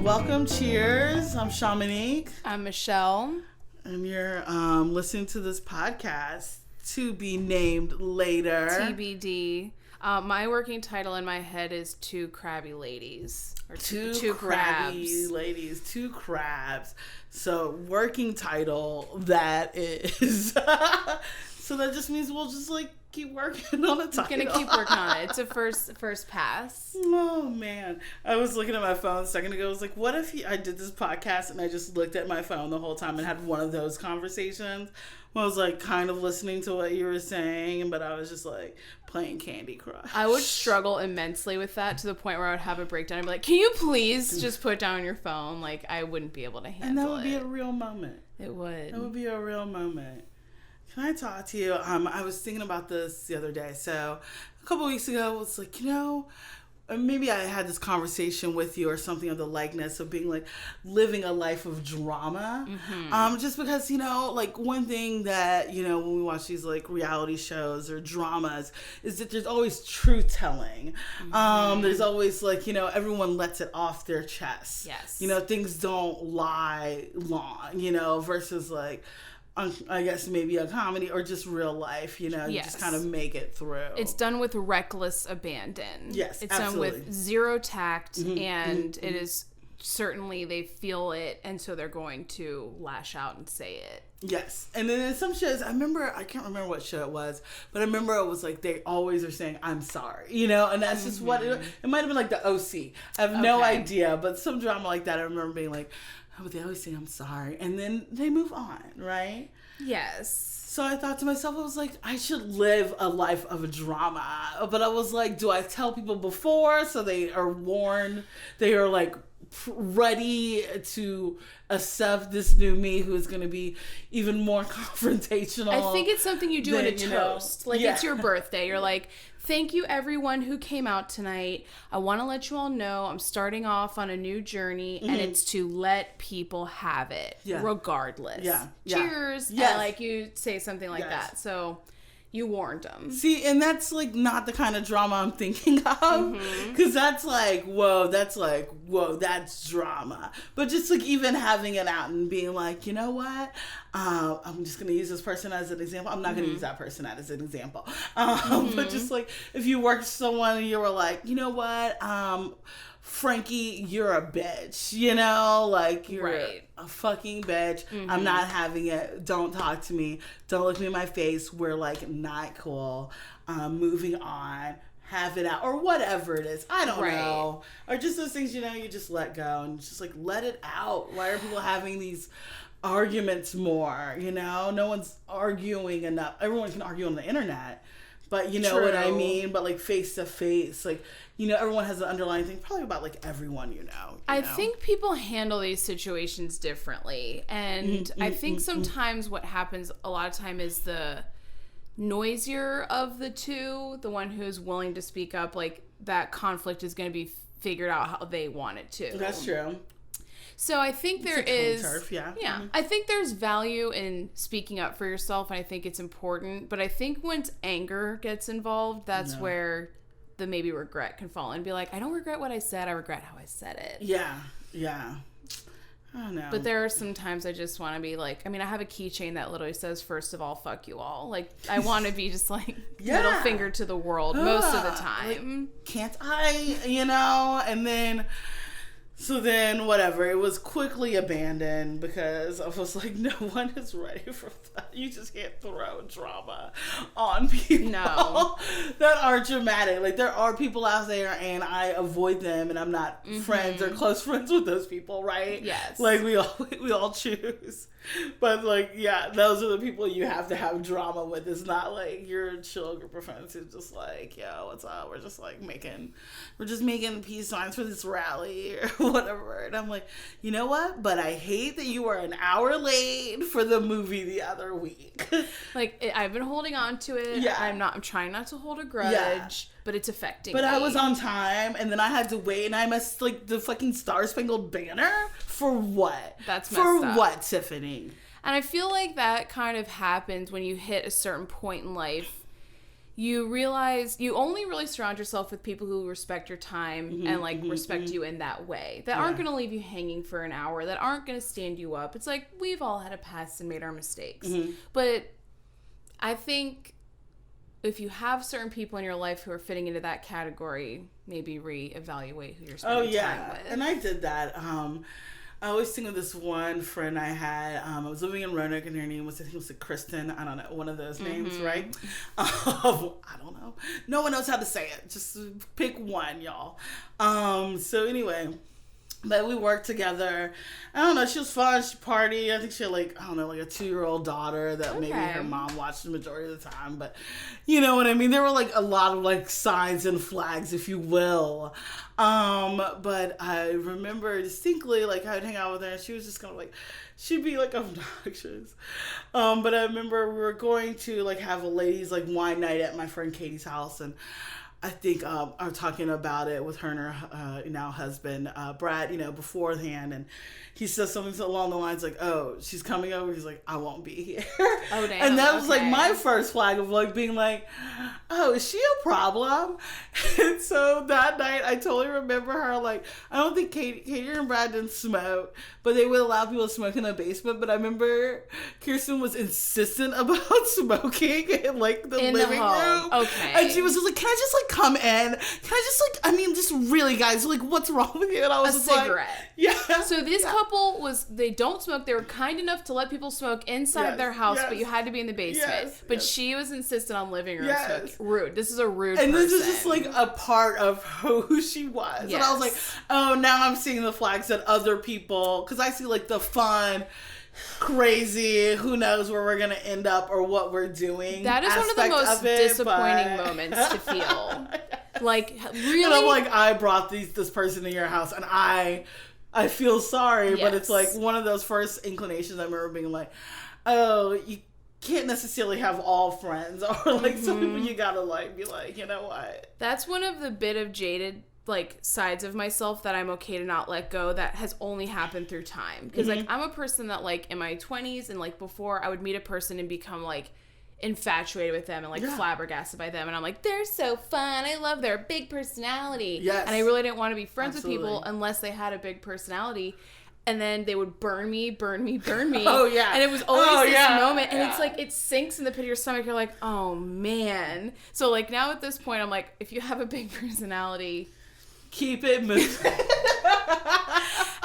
Welcome, cheers. I'm Shamanique. I'm Michelle. And you're listening to this podcast to be named later. TBD. My working title in my head is Two Crabby Ladies. Or Two crabby ladies. Two crabs. So, working title, that is. So that just means we'll just keep working on the title. I'm gonna keep working on it. It's a first pass. Oh man, I was looking at my phone a second ago. I was like, what if I did this podcast and I just looked at my phone the whole time and had one of those conversations? I was kind of listening to what you were saying, but I was just playing Candy Crush. I would struggle immensely with that to the point where I would have a breakdown and be like, can you please just put down your phone? I wouldn't be able to handle it. And that would be a real moment. It would. That would be a real moment. Can I talk to you? I was thinking about this the other day. So a couple weeks ago, I was maybe I had this conversation with you or something of the likeness of being living a life of drama. Mm-hmm. Just because, one thing that, when we watch these reality shows or dramas is that there's always truth telling. Mm-hmm. There's always everyone lets it off their chest. Yes. Things don't lie long, versus I guess maybe a comedy or just real life, you just kind of make it through. It's done with reckless abandon. Yes, it's absolutely. done with zero tact, and it is certainly they feel it, and so they're going to lash out and say it. Yes, and then in some shows, I can't remember what show it was, but I remember it was they always are saying, I'm sorry, and that's just what it might have been the OC. I have no idea, but some drama like that, I remember being but they always say I'm sorry, and then they move on, right? Yes. So I thought to myself, I was I should live a life of drama. But I was do I tell people before so they are warned? They are ready to accept this new me who is going to be even more confrontational. I think it's something you do in a toast. It's your birthday. You're thank you everyone who came out tonight. I want to let you all know I'm starting off on a new journey, and it's to let people have it regardless. Yeah. Cheers. Yes. And you say something like that. So you warned them. See, and that's not the kind of drama I'm thinking of, because that's whoa, that's drama. But just even having it out and being you know what, I'm just gonna use this person as an example. I'm not gonna use that person as an example. But just if you work with someone and you were you know what, Frankie, you're a bitch, you're right. a fucking bitch. I'm not having it. Don't talk to me. Don't look me in my face. We're not cool. Moving on. Have it out. Or whatever it is. I don't know. Or just those things, you just let go and just let it out. Why are people having these arguments more? No one's arguing enough. Everyone can argue on the internet. But you know True. what I mean? But face to face, everyone has an underlying thing, probably about everyone I think people handle these situations differently. And I think sometimes what happens a lot of time is the noisier of the two, the one who's willing to speak up, that conflict is going to be figured out how they want it to. That's true. So I think there is, turf, yeah. I think there's value in speaking up for yourself, and I think it's important. But I think once anger gets involved, that's where the maybe regret can fall and be I don't regret what I said, I regret how I said it. Yeah. I don't know. But there are some times I just want to be I have a keychain that literally says, first of all, fuck you all. I want to be just middle finger to the world most of the time. Can't I, and then... So then, whatever, it was quickly abandoned because I was no one is ready for that. You just can't throw drama on people that are dramatic. There are people out there, and I avoid them, and I'm not friends or close friends with those people, right? Yes. We all choose. But those are the people you have to have drama with. It's not your chill group of friends who's just yo, what's up? We're just making peace signs for this rally or whatever. And I'm you know what? But I hate that you were an hour late for the movie the other week. I've been holding on to it. Yeah. I'm trying not to hold a grudge, but it's affecting me. But I was on time, and then I had to wait, and I missed the fucking Star Spangled Banner for what? That's messed up. For what, Tiffany? And I feel that kind of happens when you hit a certain point in life. you realize you only really surround yourself with people who respect your time and like respect you in that way, that aren't going to leave you hanging for an hour, that aren't going to stand you up. It's like, we've all had a past and made our mistakes. But I think if you have certain people in your life who are fitting into that category, maybe reevaluate who you're spending time with. And I did that. I always think of this one friend I had. I was living in Roanoke, and her name was, I think it was Kristen. I don't know, one of those names, right? I don't know. No one knows how to say it. Just pick one, y'all. So anyway, but we worked together. I don't know, she was fun. She partied. I think she had like, I don't know, like a 2-year-old daughter that maybe her mom watched the majority of the time. But you know what I mean? There were like a lot of like signs and flags, if you will. But I remember distinctly, like, I'd hang out with her and she was just kind of like, she'd be like obnoxious. But I remember we were going to like have a ladies like wine night at my friend Katie's house, and I think I'm talking about it with her and her now husband, Brad, you know, beforehand. And he says something along the lines like, oh, she's coming over. He's like, I won't be here. Oh, damn. And that was like my first flag of like being like, oh, is she a problem? And so that night I totally remember her like, I don't think Katie and Brad didn't smoke, but they would allow people to smoke in the basement. But I remember Kirsten was insistent about smoking in like the living room. Okay. And she was just like, can I just like come in? Can I just like, I mean, just really, guys, like, what's wrong with you? And I was just cigarette. Like, yeah. So this couple they don't smoke. They were kind enough to let people smoke inside their house, but you had to be in the basement. But she was insistent on living room smoking. Rude. This is a rude person. And this is just like a part of who she was. Yes. And I was like, oh, now I'm seeing the flags that other people, because I see like the fun, crazy, who knows where we're going to end up or what we're doing. That is one of the most disappointing moments to feel. Like, really? And I'm like, I brought this person to your house, and I feel sorry, but it's like one of those first inclinations I remember being like, oh, you can't necessarily have all friends, or like some people you gotta like be like, you know what? That's one of the bit of jaded like sides of myself that I'm okay to not let go, that has only happened through time. Because like I'm a person that like in my 20s and like before, I would meet a person and become like infatuated with them and like flabbergasted by them, and I'm like, they're so fun, I love their big personality. And I really didn't want to be friends with people unless they had a big personality, and then they would burn me. Oh yeah. And it was always this moment, and it's like it sinks in the pit of your stomach. You're like, oh man. So like now at this point I'm like, if you have a big personality, keep it moving.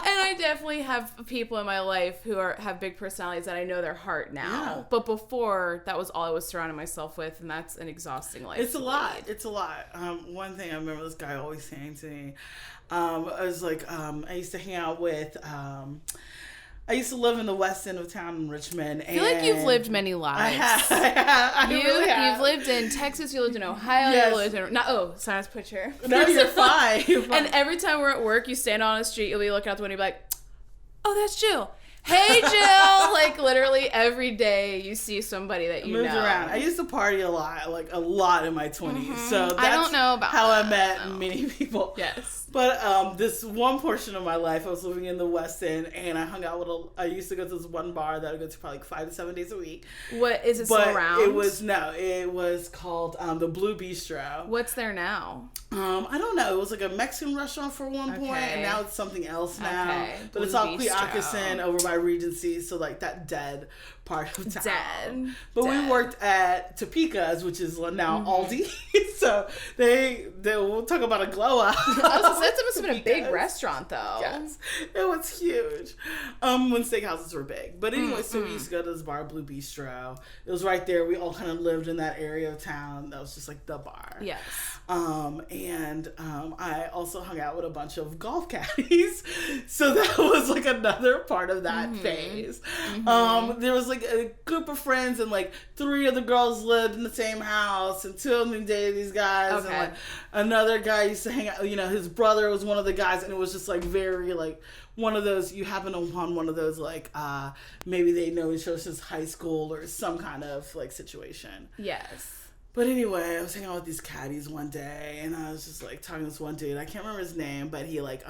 And I definitely have people in my life who have big personalities that I know their heart now. Yeah. But before, that was all I was surrounding myself with, and that's an exhausting life. It's a lot. It's a lot. One thing I remember this guy always saying to me, I was like, I used to hang out with... I used to live in the west end of town in Richmond. I feel like you've lived many lives. I have. You've lived in Texas, you lived in Ohio, you lived in... sorry, let's put your... No, you're fine. And every time we're at work, you stand on the street, you'll be looking out the window, you'll be like, oh, that's Jill. Hey, Jill! Like, literally every day you see somebody that you know. Moved around. I used to party a lot in my 20s. So that's I don't know about how I met many people. Yes. But this one portion of my life, I was living in the West End, and I hung out with I used to go to this one bar that I would go to probably like 5 to 7 days a week. What, is it still around? It was called the Blue Bistro. What's there now? I don't know. It was like a Mexican restaurant for one point, and now it's something else now. But it's off Quioccasin over by Regency, so like that dead part of town. But we worked at Topeka's, which is now Aldi. So we'll talk about a glow up. That must have been a big restaurant, though. Yes, it was huge. When steakhouses were big. But anyway, so we used to go to this bar, Blue Bistro. It was right there. We all kind of lived in that area of town. That was just like the bar. Yes. And I also hung out with a bunch of golf caddies. So that was like another part of that phase. There was like a group of friends, and like 3 of the girls lived in the same house, and 2 of them dated these guys. And like another guy used to hang out, you know, his brother was one of the guys, and it was just like very like one of those, you happen upon one of those like maybe they know each other since high school or some kind of like situation. Yes. But anyway, I was hanging out with these caddies one day, and I was just like talking to this one dude. I can't remember his name, but he like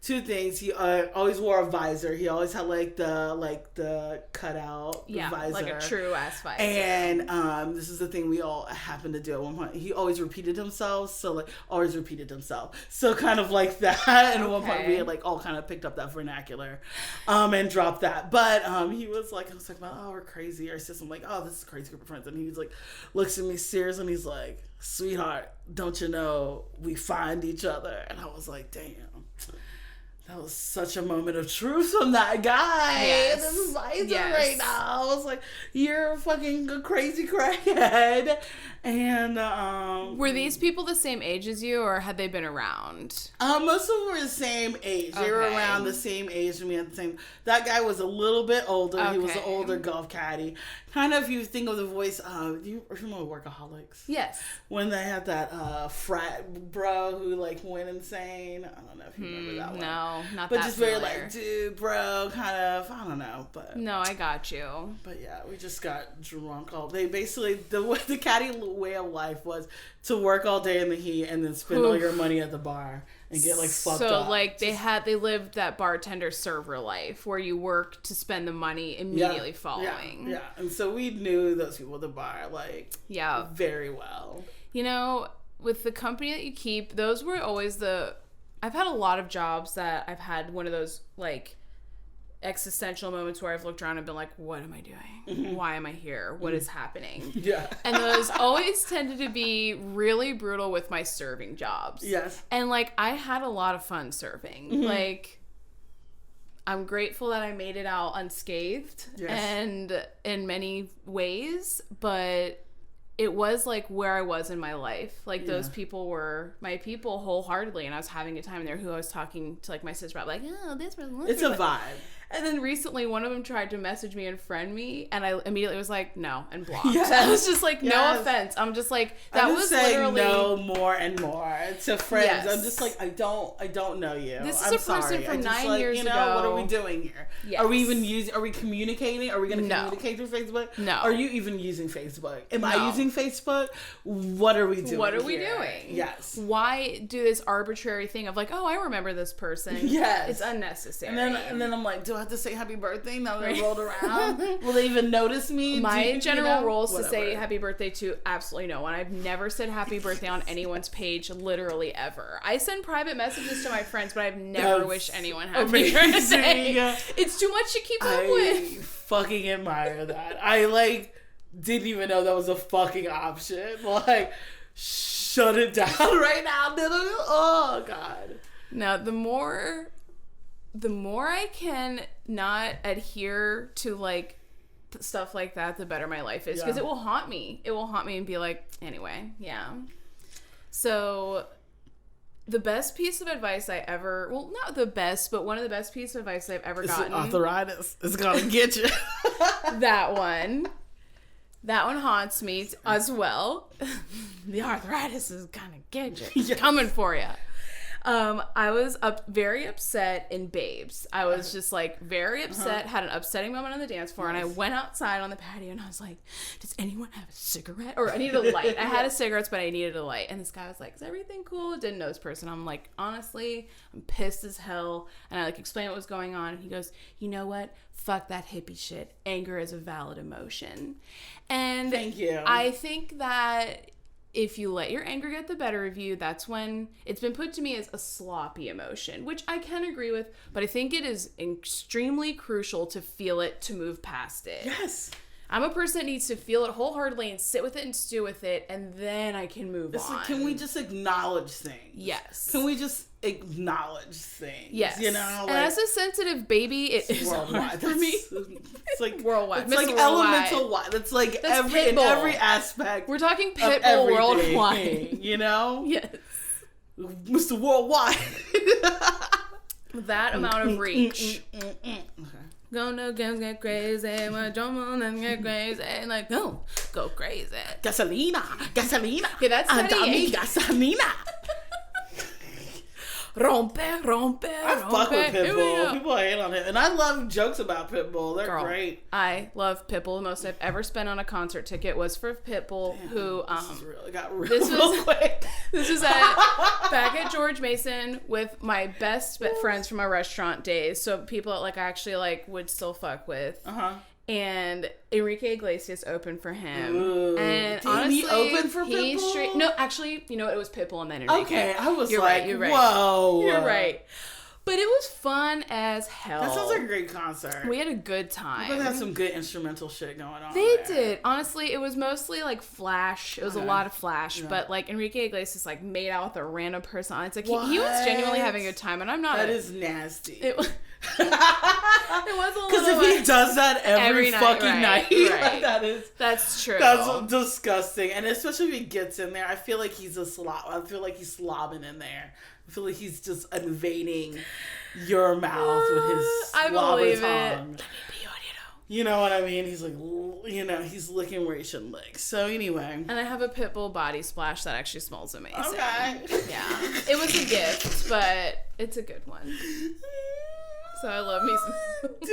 two things. He always wore a visor. He always had like the cutout visor, like a true ass visor. And this is the thing we all happened to do at one point. He always repeated himself, so kind of like that. And at one point we had like all kind of picked up that vernacular, and dropped that. But he was like, I was like, oh, we're crazy. Our system, like, oh, this is a crazy group of friends. And he's like, looks at me serious, and he's like, sweetheart, don't you know we find each other? And I was like, damn. That was such a moment of truth from that guy. Yes. This is right now. I was like, you're a fucking crazy crackhead. And were these people the same age as you, or had they been around? Most of them were the same age. They were around the same age as me at the same. That guy was a little bit older. Okay. He was an older golf caddy. Kind of, if you think of the voice, you remember Workaholics? Yes. When they had that frat bro who like went insane. I don't know if you remember that one. No, not but that just familiar. very like, dude, bro, kind of. I don't know, but no, I got you. But yeah, we just got drunk all. They basically the caddy way of life was to work all day in the heat and then spend all your money at the bar and get like fucked up. So like they lived that bartender server life where you work to spend the money immediately following. Yeah. And so we knew those people at the bar very well. You know, with the company that you keep, those were always I've had a lot of jobs that I've had one of those like existential moments where I've looked around and been like, what am I doing? Mm-hmm. Why am I here? What is happening? Yeah. And those always tended to be really brutal with my serving jobs. Yes. And like I had a lot of fun serving. Mm-hmm. Like I'm grateful that I made it out unscathed and in many ways, but it was like where I was in my life. Like those people were my people wholeheartedly, and I was having a time there who I was talking to like my sister about, like, oh, this person. It's a vibe. And then recently one of them tried to message me and friend me, and I immediately was like, no, and blocked. Yes. I was just like, no offense. I'm just like, that was literally no more and more to friends. Yes. I'm just like, I don't know you. This is I'm a person sorry. from 9 like, years ago. What are we doing here? Yes. Are we even are we communicating? Are we going to communicate through Facebook? No. Are you even using Facebook? Am I using Facebook? What are we doing? What are we doing? Yes. Why do this arbitrary thing of like, oh, I remember this person? Yes. It's unnecessary. And then I'm like, do I have to say happy birthday now that I rolled around? Will they even notice me? My general rule is to say happy birthday to absolutely no one. I've never said happy birthday on anyone's page, literally ever. I send private messages to my friends, but I've never wished anyone happy birthday. It's too much to keep up with. I fucking admire that. I like didn't even know that was a fucking option. Like, shut it down right now, Dylan. Oh God. Now the more I can not adhere to like stuff like that, the better my life is, because it will haunt me. It will haunt me and be like, anyway, So the best piece of advice I ever, well, not the best, but one of the best pieces of advice I've ever gotten. Arthritis. It's gonna get you. That one haunts me as well. The arthritis is gonna get you. It's coming for you. I was very upset in Babes. I was just like very upset, had an upsetting moment on the dance floor, and I went outside on the patio and I was like, does anyone have a cigarette? Or I needed a light. I had a cigarette, but I needed a light. And this guy was like, is everything cool? Didn't know this person. I'm like, honestly, I'm pissed as hell. And I like explained what was going on. And he goes, you know what? Fuck that hippie shit. Anger is a valid emotion. And thank you. I think that if you let your anger get the better of you, that's when it's been put to me as a sloppy emotion, which I can agree with, but I think it is extremely crucial to feel it to move past it. Yes. I'm a person that needs to feel it wholeheartedly and sit with it and stew with it, and then I can move on. Like, can we just acknowledge things? Yes. Can we just acknowledge things? Yes. You know, and as a sensitive baby, it is worldwide for me. It's like worldwide. It's like Mr. elemental wide. That's like in every aspect. We're talking Pitbull worldwide. You know? Yes. Mr. Worldwide. That amount of reach. Okay. Gonna get crazy, my drum and get crazy, like go crazy. Gasolina. Okay, that's Gasolina. Rompe, rompe, I fuck with rompe. Pitbull. People hate on him. And I love jokes about Pitbull. They're Girl, great. I love Pitbull. The most I've ever spent on a concert ticket was for Pitbull, who Got real, this real was quick. this was back at George Mason with my best friends from my restaurant days. So people like I actually like would still fuck with. And Enrique Iglesias opened for him. Ooh. And Did honestly, he open for Pitbull? No, actually, you know what? It was Pitbull and then Enrique. Okay, I was You're like, right, you're right. whoa. You're right. But it was fun as hell. That sounds like a great concert. We had a good time. They had some good instrumental shit going on. They there. did. Honestly, it was mostly like Flash. It was a lot of Flash. Yeah. But like Enrique Iglesias like made out with a random person. It's like he was genuinely having a good time, and I'm not. That is nasty. It was. It was a little. Because if he does that every fucking night, right. like, that's true. That's disgusting. And especially if he gets in there, I feel like he's a slob. I feel like he's slobbing in there. I feel like he's just invading your mouth with his slobber tongue. You know what I mean? He's like, he's licking where he shouldn't lick. So anyway. And I have a Pitbull body splash that actually smells amazing. Okay. Yeah. It was a gift, but it's a good one. So I love me some. Damn.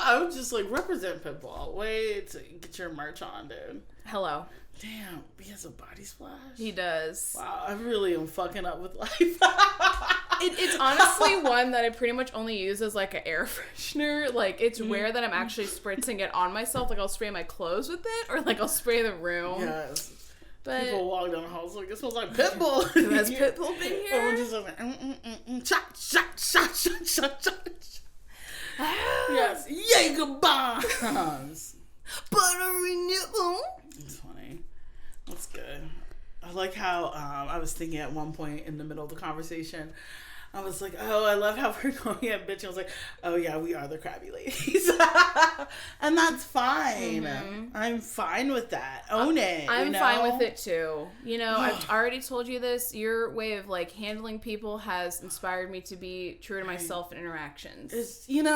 I would just like represent Pitbull. Wait to get your merch on, dude. Hello. Damn, he has a body splash? He does. Wow, I really am fucking up with life. It's honestly one that I pretty much only use as like an air freshener. Like it's rare that I'm actually spritzing it on myself. Like I'll spray my clothes with it, or like I'll spray the room. Yes. But people walk down the hall like, it smells like Pitbull. Has Pitbull been here? Everyone just like, shot. Yes, Jaeger bombs. Buttery nipple. It's funny. That's good. I like how I was thinking at one point in the middle of the conversation, I was like, oh, I love how we're going at bitch. I was like, oh yeah, we are the crabby ladies. And that's fine. Mm-hmm. I'm fine with that. Own it. I'm fine with it too. You know, I've already told you this. Your way of like handling people has inspired me to be true to myself in interactions. And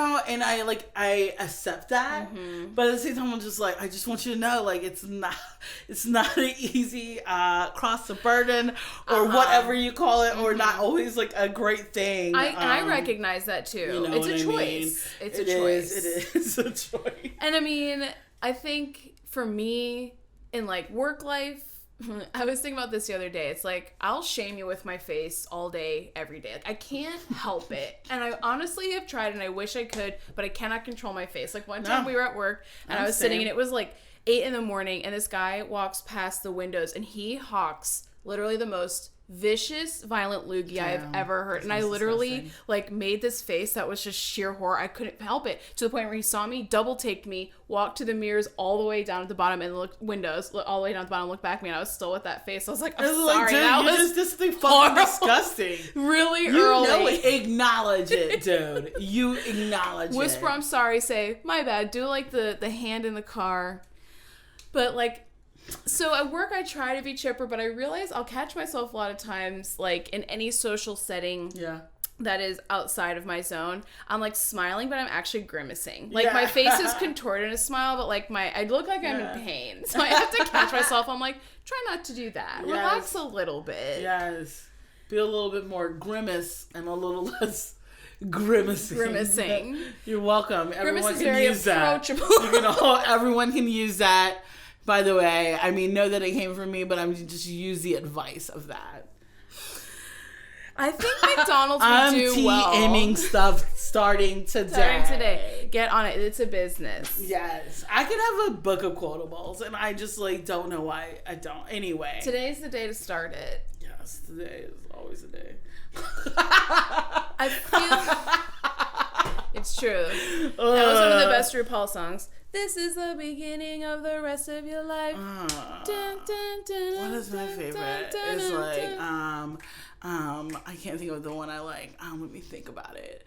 I accept that. Mm-hmm. But at the same time, I'm just like, I just want you to know, like, it's not an easy cross of burden or whatever you call it, or not always like a great thing. I recognize that too. It's a choice. It's a choice. It is a choice. And I mean, I think for me in like work life, I was thinking about this the other day. It's like I'll shame you with my face all day, every day. Like I can't help it. And I honestly have tried, and I wish I could, but I cannot control my face. Like one time we were at work, and I was sitting, and it was like 8 a.m, and this guy walks past the windows, and he hawks literally the most vicious, violent loogie I've ever heard. And I literally like made this face that was just sheer horror. I couldn't help it, to the point where he saw me, double taked me, walked to the mirrors all the way down at the bottom, and looked windows all the way down at the bottom, looked back at me, and I was still with that face. I was like, I'm sorry, like, dude, that was just this fucking disgusting. Really you early. Know it. Acknowledge it, dude. You acknowledge Whisper, it. I'm sorry, say, my bad. Do like the hand in the car. But like, so at work I try to be chipper, but I realize I'll catch myself a lot of times, like in any social setting that is outside of my zone, I'm like smiling, but I'm actually grimacing. Like my face is contorted in a smile, but like I look like I'm in pain. So I have to catch myself. I'm like, try not to do that. Yes. Relax a little bit. Yes. Be a little bit more grimace and a little less grimacing. You're welcome. Everyone can use that. Everyone can use that. By the way, I mean, know that it came from me, but I'm just use the advice of that. I think McDonald's would do well. I'm TMing stuff starting today. Get on it. It's a business. Yes. I could have a book of quotables, and I just, like, don't know why I don't. Anyway. Today's the day to start it. Yes, today is always a day. I feel... It's true. That was one of the best RuPaul songs. This is the beginning of the rest of your life. What is my favorite? It's like, I can't think of the one I like. Let me think about it.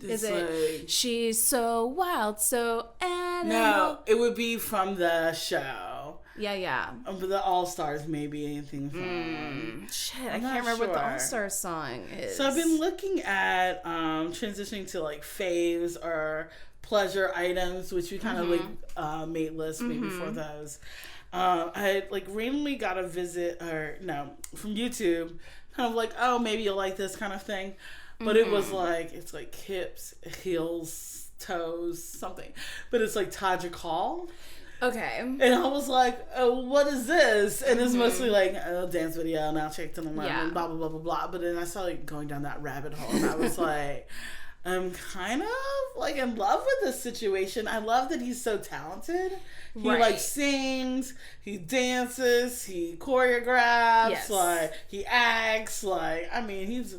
Is it She's So Wild, So Animal? No, it would be from the show. Yeah. But the All-Stars, maybe anything from. Shit, I can't remember what the All-Stars song is. So I've been looking at transitioning to like faves or pleasure items, which we kind of like made lists maybe for those. I like randomly got a visit from YouTube, kind of like, oh, maybe you'll like this kind of thing. But it was like, it's like hips, heels, toes, something. But it's like Todrick Hall. Okay. And I was like, oh, what is this? And it's mostly like a dance video, now check to the lemon, Yeah. blah, blah, blah, blah, blah. But then I started going down that rabbit hole. And I was like, I'm kind of like in love with this situation. I love that he's so talented. He Right. like sings, he dances, he choreographs, Yes. like he acts, like, I mean, he's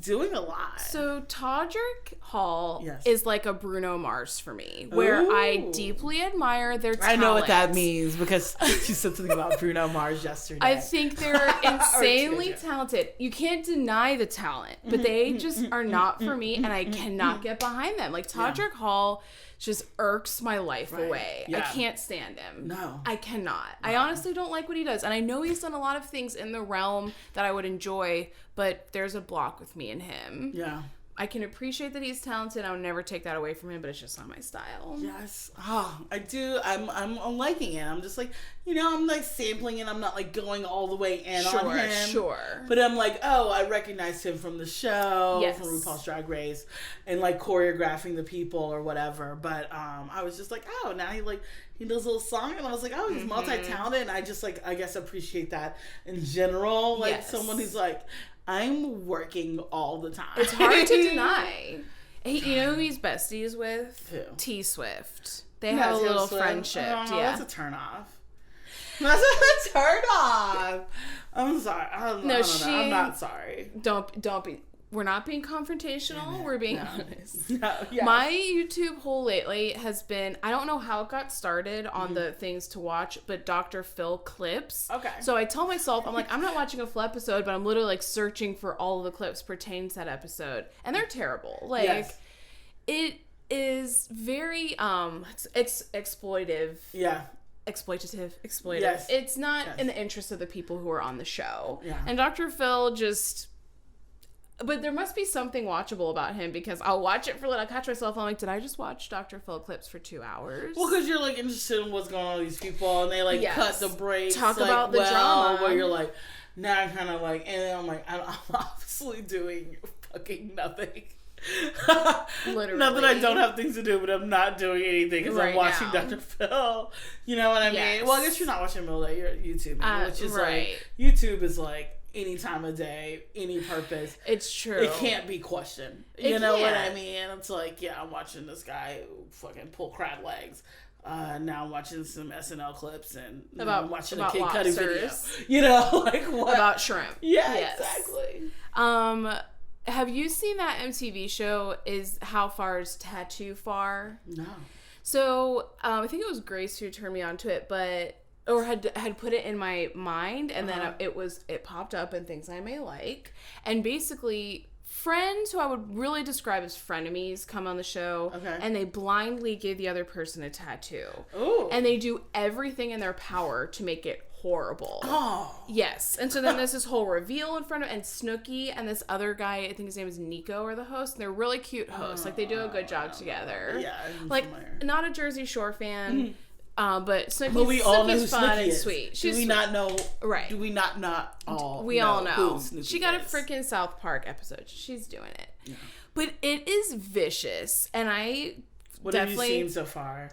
doing a lot. So Todrick Hall Yes. is like a Bruno Mars for me, where I Ooh. deeply admire their talent. I know what that means because she said something about Bruno Mars yesterday. I think they're insanely Or two, yeah. talented. You can't deny the talent, but they just are not for me, and I cannot get behind them. Like Todrick Hall just irks my life away. Yeah. I can't stand him. No. I cannot. I honestly don't like what he does, and I know he's done a lot of things in the realm that I would enjoy, but there's a block with me and him. Yeah. I can appreciate that he's talented. I would never take that away from him, but it's just not my style. Yes. Oh, I do. I'm liking it. I'm just like, I'm like sampling it. I'm not like going all the way in on him. Sure. But I'm like, oh, I recognize him from the show, Yes. from RuPaul's Drag Race, and like choreographing the people or whatever. But I was just like, oh, now he does a little song, and I was like, oh, he's multi-talented, and I just like, I guess appreciate that in general. Like Yes. someone who's like, I'm working all the time. It's hard to deny. You know who he's besties with? Who? T Swift. They have a little friendship. Oh, Yeah. That's a turn off. That's a turn off. I'm sorry. I don't know. I'm not sorry. Don't be. We're not being confrontational. We're being honest. No, yes. My YouTube hole lately has been, I don't know how it got started on the things to watch, but Dr. Phil clips. Okay. So I tell myself, I'm like, I'm not watching a full episode, but I'm literally like searching for all of the clips pertaining to that episode. And they're terrible. Like, Yes. it is very, it's exploitative. Yeah. Exploitative. Yes. It's not Yes. in the interest of the people who are on the show. Yeah. And Dr. Phil just... But there must be something watchable about him because I'll watch it for a little. I catch myself. I'm like, did I just watch Dr. Phil clips for 2 hours? Well, because you're like interested in what's going on with these people, and they like Yes. cut the breaks. Talk like, about the drama. Where you're like, now I'm kind of like, and then I'm like, I'm obviously doing fucking nothing. Literally. Not that I don't have things to do, but I'm not doing anything because I'm Right watching now. Dr. Phil. You know what I Yes. mean? Well, I guess you're not watching middle of the day. You're YouTube, which is right. like YouTube is like any time of day, any purpose. It's true. It can't be questioned. It You know what I can't. mean? It's like, yeah, I'm watching this guy fucking pull crab legs. Now I'm watching some SNL clips and I'm watching a Kid Cudi video. lobsters. You know, like what? About shrimp. Yeah, Yes. exactly. Have you seen that MTV show, Is How Far Is Tattoo Far? No. So, I think it was Grace who turned me onto it, or had put it in my mind, and then it popped up in things I may like. And basically, friends who I would really describe as frenemies come on the show, Okay. and they blindly give the other person a tattoo. Ooh. And they do everything in their power to make it horrible. Oh. Yes. And so then there's this whole reveal in front of, and Snooki and this other guy, I think his name is Nico, are the hosts, and they're really cute hosts. Like, they do a good job together. Yeah, I'm Like, familiar. not a Jersey Shore fan, but Snooki's, But we all know who Snooki's fun Snooki and is. sweet. Do we She's not know? Right. Do we not all? We all who know. Snooki She got a is? freaking South Park episode. She's doing it. Yeah. But it is vicious, and I What definitely have you seen so far?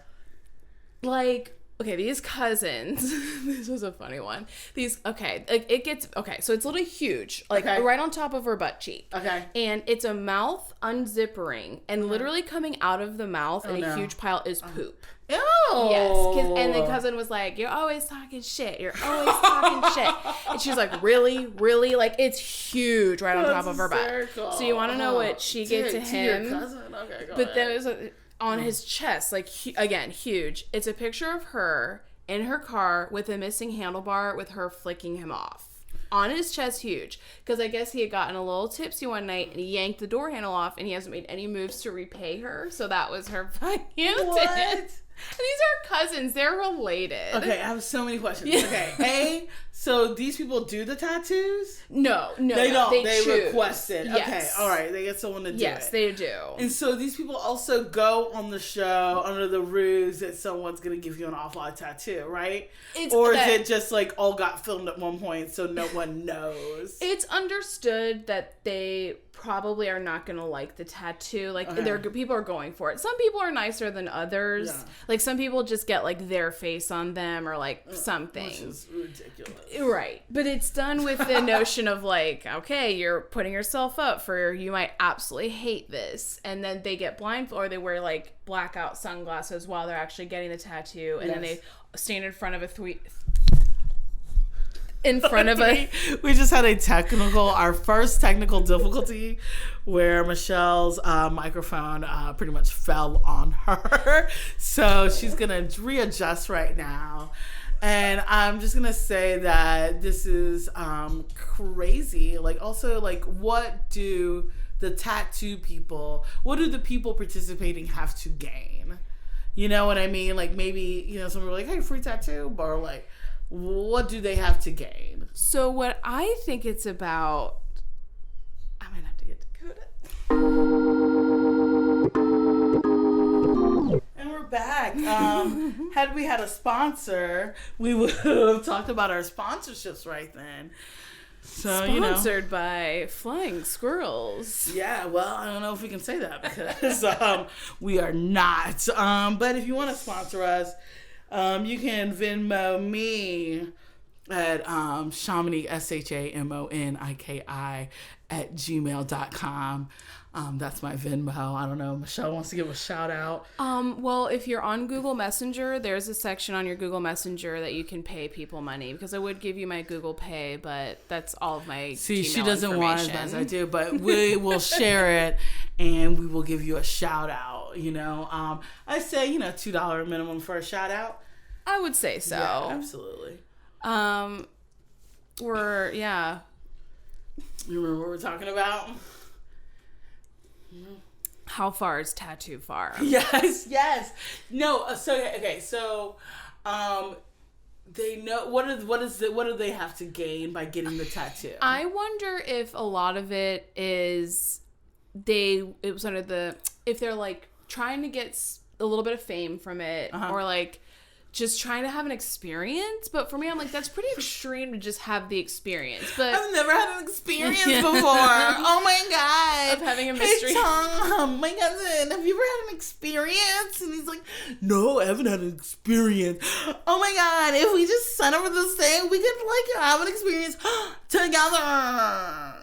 like. Okay, these cousins. This was a funny one. It gets so it's literally huge, like Okay. right on top of her butt cheek. Okay. And it's a mouth unzippering, and literally coming out of the mouth in a no. huge pile is poop. Ew. Yes, and the cousin was like, "You're always talking shit. You're always talking shit." And she's like, "Really, really?" Like, it's huge right on top of her butt. hysterical. So you want to know what she gave to Your him? cousin? Okay, go But ahead. there was on his chest, like, again, huge. It's a picture of her in her car with a missing handlebar with her flicking him off. On his chest, huge. Because I guess he had gotten a little tipsy one night and he yanked the door handle off and he hasn't made any moves to repay her. So that was her fuck you. What? And these are cousins. They're related. Okay, I have so many questions. Okay, so these people do the tattoos? No, They don't. They choose. request it. Yes. Okay, all right. They get someone to do it. Yes, they do. And so these people also go on the show under the ruse that someone's going to give you an off-line tattoo, right? Or is it just like all got filmed at one point so no one knows? It's understood that they probably are not going to like the tattoo. Like, people are going for it. Some people are nicer than others. Yeah. Like, some people just get, like, their face on them or, like, something. Which is ridiculous. Right. But it's done with the notion of, like, okay, you're putting yourself up for, you might absolutely hate this. And then they get blindfolded, or they wear, like, blackout sunglasses while they're actually getting the tattoo. And then they stand in front of we just had our first technical difficulty where Michelle's microphone pretty much fell on her. So she's going to readjust right now. And I'm just going to say that this is crazy. Like, also, like, what do the people participating have to gain? You know what I mean? Like, maybe, some people are like, hey, free tattoo, or like, what do they have to gain? So what I think it's about, I might have to get Dakota. And we're back. Had we had a sponsor, we would have talked about our sponsorships right then. So, Sponsored by Flying Squirrels. Yeah, well, I don't know if we can say that because we are not. But if you want to sponsor us, you can Venmo me at Shamonique, ShaMoniki @gmail.com. That's my Venmo. I don't know. Michelle wants to give a shout out. Well, if you're on Google Messenger, there's a section on your Google Messenger that you can pay people money, because I would give you my Google Pay, but that's all of my Gmail she doesn't want it as I do, but we will share it and we will give you a shout out. I say, $2 minimum for a shout out. I would say so. Yeah, absolutely. You remember what we're talking about? How far is tattoo far? Yes. No, so they know what do they have to gain by getting the tattoo? I wonder if a lot of it is if they're like trying to get a little bit of fame from it, or like just trying to have an experience. But for me, I'm like, that's pretty extreme to just have the experience. But I've never had an experience before. Oh my God. Of having a mystery. Hey, Tom, my cousin, have you ever had an experience? And he's like, no, I haven't had an experience. Oh my God, if we just sign up for this thing, we could like have an experience together.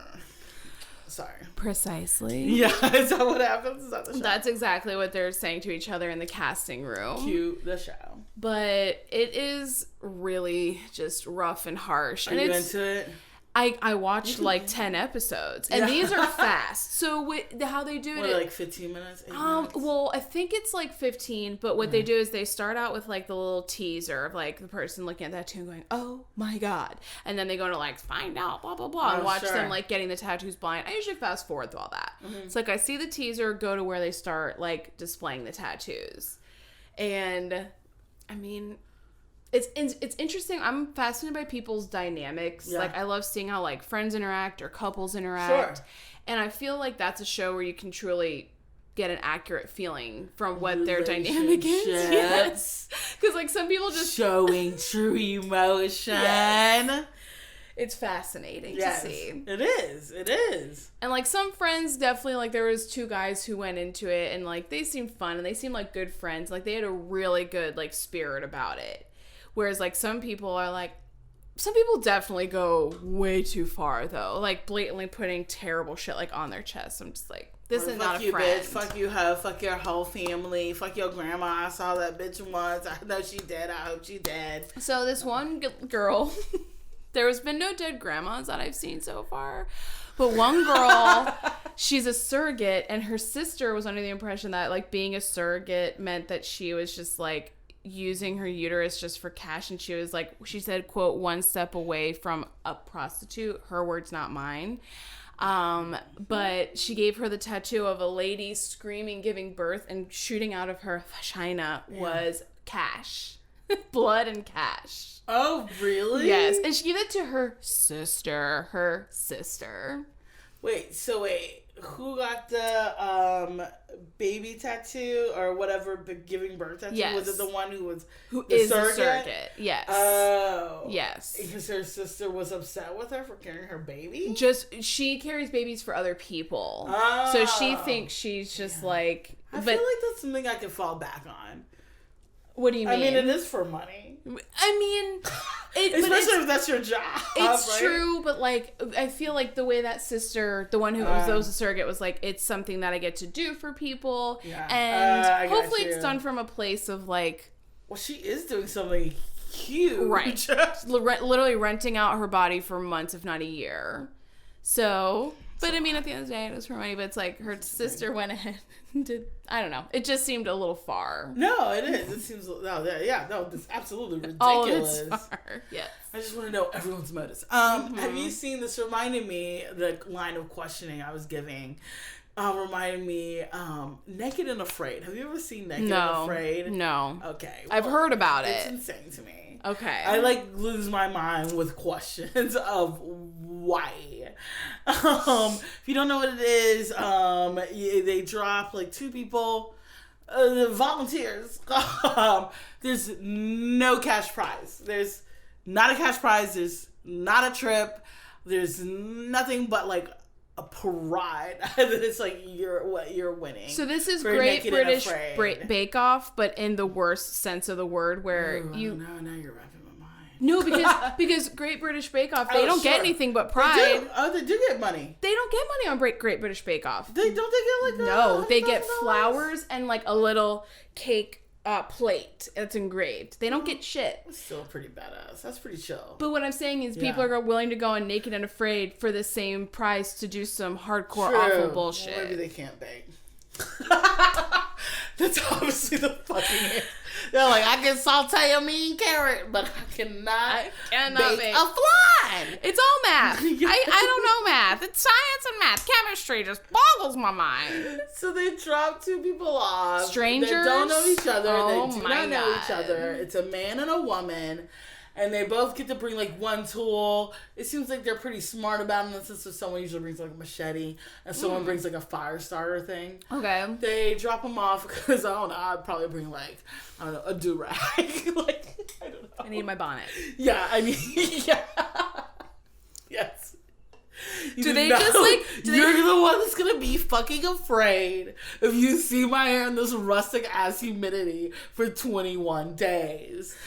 Sorry. Precisely. Yeah, is that what happens? Is that the show? That's exactly what they're saying to each other in the casting room. Cue the show. But it is really just rough and harsh. Are you into it? I watched like 10 episodes, and these are fast. So how they do it? Like 15 minutes? 8 minutes? Well, I think it's like 15, but what they do is they start out with like the little teaser of like the person looking at that tattoo and going, oh my God. And then they go to like find out, blah, blah, blah, and watch them like getting the tattoos blind. I usually fast forward through all that. Mm-hmm. It's like I see the teaser, go to where they start like displaying the tattoos. And I mean, it's interesting. I'm fascinated by people's dynamics. Yeah. Like, I love seeing how, like, friends interact or couples interact. Sure. And I feel like that's a show where you can truly get an accurate feeling from what their dynamic is. Yes. Because, like, some people just... showing true emotion. Yes. It's fascinating to see. It is. And, like, some friends definitely, like, there was 2 guys who went into it, and, like, they seemed fun, and they seemed like good friends. Like, they had a really good, like, spirit about it. Whereas, like, some people definitely go way too far, though. Like, blatantly putting terrible shit, like, on their chest. I'm just like, this is not a friend. Bitch. Fuck you, hoe. Fuck your whole family. Fuck your grandma. I saw that bitch once. I know she dead. I hope she dead. So, this one girl... There has been no dead grandmas that I've seen so far. But one girl, she's a surrogate, and her sister was under the impression that, like, being a surrogate meant that she was just, like, using her uterus just for cash. And she was, like, she said, quote, one step away from a prostitute. Her words, not mine. But she gave her the tattoo of a lady screaming, giving birth, and shooting out of her vagina was cash. Blood and cash. Oh, really? Yes. And she gave it to her sister. Wait, who got the baby tattoo or whatever giving birth tattoo? Yes. Was it the one who is a surrogate? surrogate? Yes. Oh. Yes. Because her sister was upset with her for carrying her baby? She carries babies for other people. Oh. So she thinks she's just like... I feel like that's something I could fall back on. What do you mean? I mean, it is for money. I mean... Especially if that's your job. It's right? true, but like I feel like the way that sister, the one who was a surrogate, was like, it's something that I get to do for people, and hopefully it's done from a place of like, well, she is doing something huge, right? Literally renting out her body for months, if not a year. So, but I mean, at the end of the day, it was for money. But it's like her sister went ahead and did. I don't know. It just seemed a little far. No, it is. It seems it's absolutely ridiculous. All of it's far. Yes. I just want to know everyone's motives. Have you seen this? Reminded me the line of questioning I was giving. Reminded me, Naked and Afraid. Have you ever seen Naked and Afraid? No. Okay. I've heard about it's it. It's insane to me. Okay. I lose my mind with questions of why. If you don't know what it is, they drop like two people, volunteers. There's no cash prize. There's not a cash prize. There's not a trip. There's nothing but like a parade that it's like you're winning. So this is Great British Bake Off, but in the worst sense of the word, where now you're wrapping my mind. No, because Great British Bake Off, they don't get anything but pride. They do get money. They don't get money on Great British Bake Off. They get like no, they get flowers and like a little cake plate that's engraved. They don't get shit. That's still pretty badass. That's pretty chill. But what I'm saying is people are willing to go on Naked and Afraid for the same price to do some hardcore awful bullshit. Well, maybe they can't bake. That's obviously the fucking it. They're like, I can saute a mean carrot, but I cannot bake a fly. It's all math. I don't know math. It's science and math. Chemistry just boggles my mind. So they drop two people off. Strangers? They don't know each other. Oh, they do my not know God. each other. It's a man and a woman. And they both get to bring like one tool. It seems like they're pretty smart about it in the sense that someone usually brings like a machete and someone brings like a fire starter thing. Okay. They drop them off because I don't know. I'd probably bring like, I don't know, a do-rag. Like, I don't know. I need my bonnet. Yeah, I mean, yeah. Yes. Do they just like... You're the one that's going to be fucking afraid if you see my hair in this rustic ass humidity for 21 days.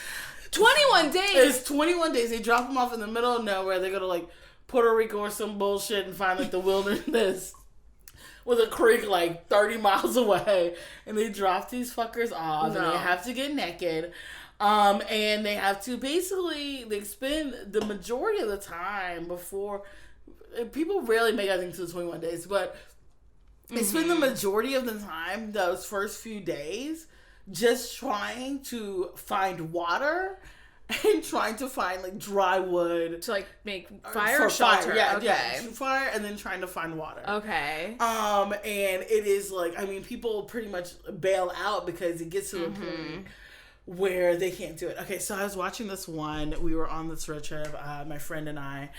21 days? It's 21 days. They drop them off in the middle of nowhere. They go to like Puerto Rico or some bullshit and find like the wilderness with a creek like 30 miles away. And they drop these fuckers off and they have to get naked. And they have to basically, they spend the majority of the time before, people rarely make I think to the 21 days, but they spend the majority of the time, those first few days, just trying to find water and trying to find like dry wood to like make fire shelter. Fire and then trying to find water. Okay. And it is like, I mean, people pretty much bail out because it gets to a point where they can't do it. Okay, so I was watching this one. We were on this road trip, my friend and I,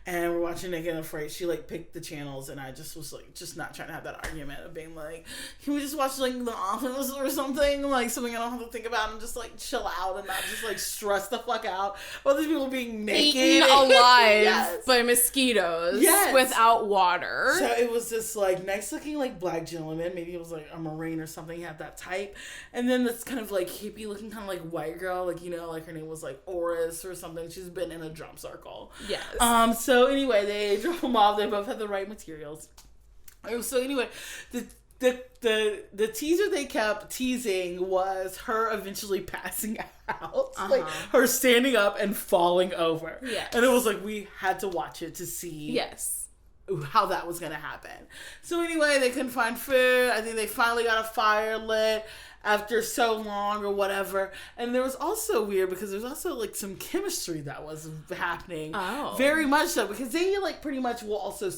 and we're watching Naked and Afraid. She like picked the channels, and I just was like, just not trying to have that argument of being like, can we just watch like The Office or something, like something I don't have to think about, and just like chill out and not just like stress the fuck out about these people being naked, eaten alive yes. by mosquitoes, yes. without water. So it was this like nice looking like black gentleman. Maybe it was like a Marine or something. He had that type, and then this kind of like hippie looking kind of like white girl, like, you know, like her name was like Oris or something. She's been in a drum circle. Yes. So anyway, they drop them off. They both had the right materials. So anyway, the teaser they kept teasing was her eventually passing out, like her standing up and falling over. Yes. And it was like we had to watch it to see. Yes. How that was gonna happen. So anyway, they couldn't find food. I think they finally got a fire lit, after so long or whatever. And there was also weird because there's also like some chemistry that was happening. Oh. Very much so, because they like pretty much will also,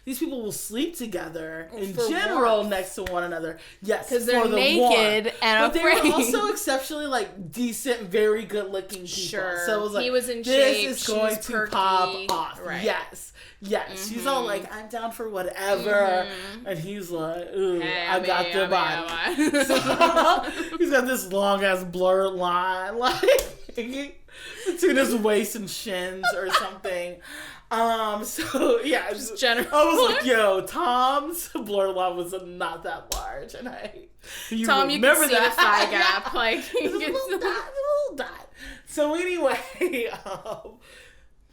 these people will sleep together in For general warmth. next to one another. Yes, Because they're for the naked warmth. and But afraid. they were also exceptionally like decent, very good looking people. Sure. So it was like, He was in this shape, is she going was to perky. pop off. Right. Yes. She's all like, I'm down for whatever. And he's like, ooh, Hey, I got the body. body. So, he's got this long ass blurred line, like between his waist and shins or something. So yeah, Just general. I was like, yo, Tom's blurred line was not that large, and Tom, you can see the thigh gap, like It's a little dot. So anyway,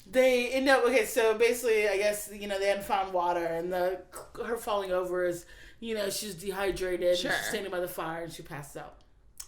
they end up, okay, so basically, I guess, you know, they hadn't found water, and her falling over is, you know, she's dehydrated, Sure. she's standing by the fire, and she passes out.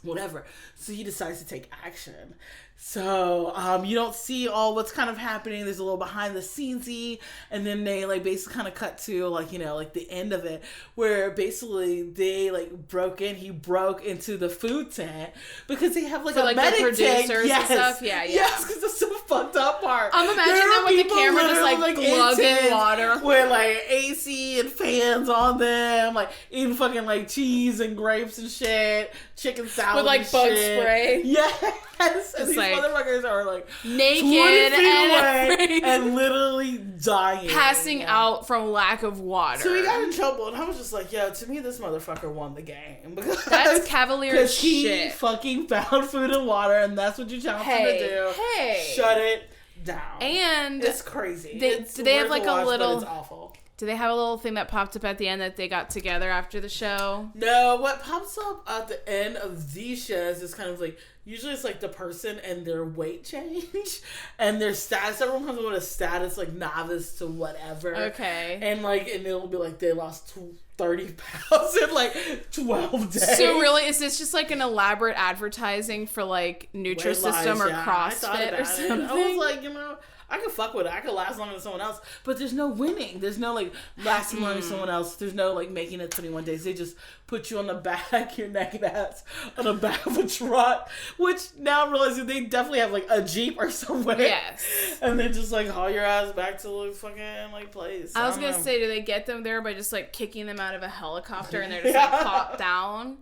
Whatever. So he decides to take action. So you don't see all what's kind of happening. There's a little behind the scenesy, and then they like basically kind of cut to like, you know, like the end of it, where basically they like broke in. He broke into the food tent because they have like For, a like, the medic producers tank. and Yes. stuff? Yeah. Yes, because it's so fucked up part. I'm imagining There them are with the people camera just literally, like in glugging tents water. with like AC and fans on them, like eating fucking like cheese and grapes and shit, chicken salad With, like, and bug shit. spray. Yes, and these like, motherfuckers are like naked 20 feet and away and literally dying, passing out from lack of water. So he got in trouble, and I was just like, yo, to me, this motherfucker won the game. Because That's cavalier as he shit. fucking found food and water, and that's what you challenged him to do. Hey. Shut it down. And it's crazy. do they have, like, a little- It's awful. do they have a little thing that popped up at the end that they got together after the show? No, what pops up at the end of these shows is kind of like, usually it's like the person and their weight change and their status. Everyone comes with a status like novice to whatever. Okay. And like, and it'll be like they lost 30 pounds in like 12 days. So really, is this just like an elaborate advertising for like Nutrisystem or I thought CrossFit or about it. something? I was like, you know, I could fuck with it. I could last longer than someone else. But there's no winning. There's no like lasting longer than someone else. There's no like making it 21 days. They just put you on the back, your naked ass, on the back of a truck. Which now I'm realizing they definitely have like a Jeep or somewhere. Yes. And they just like haul your ass back to the fucking like place. I was don't gonna know. say, do they get them there by just like kicking them out of a helicopter and they're just like pop down?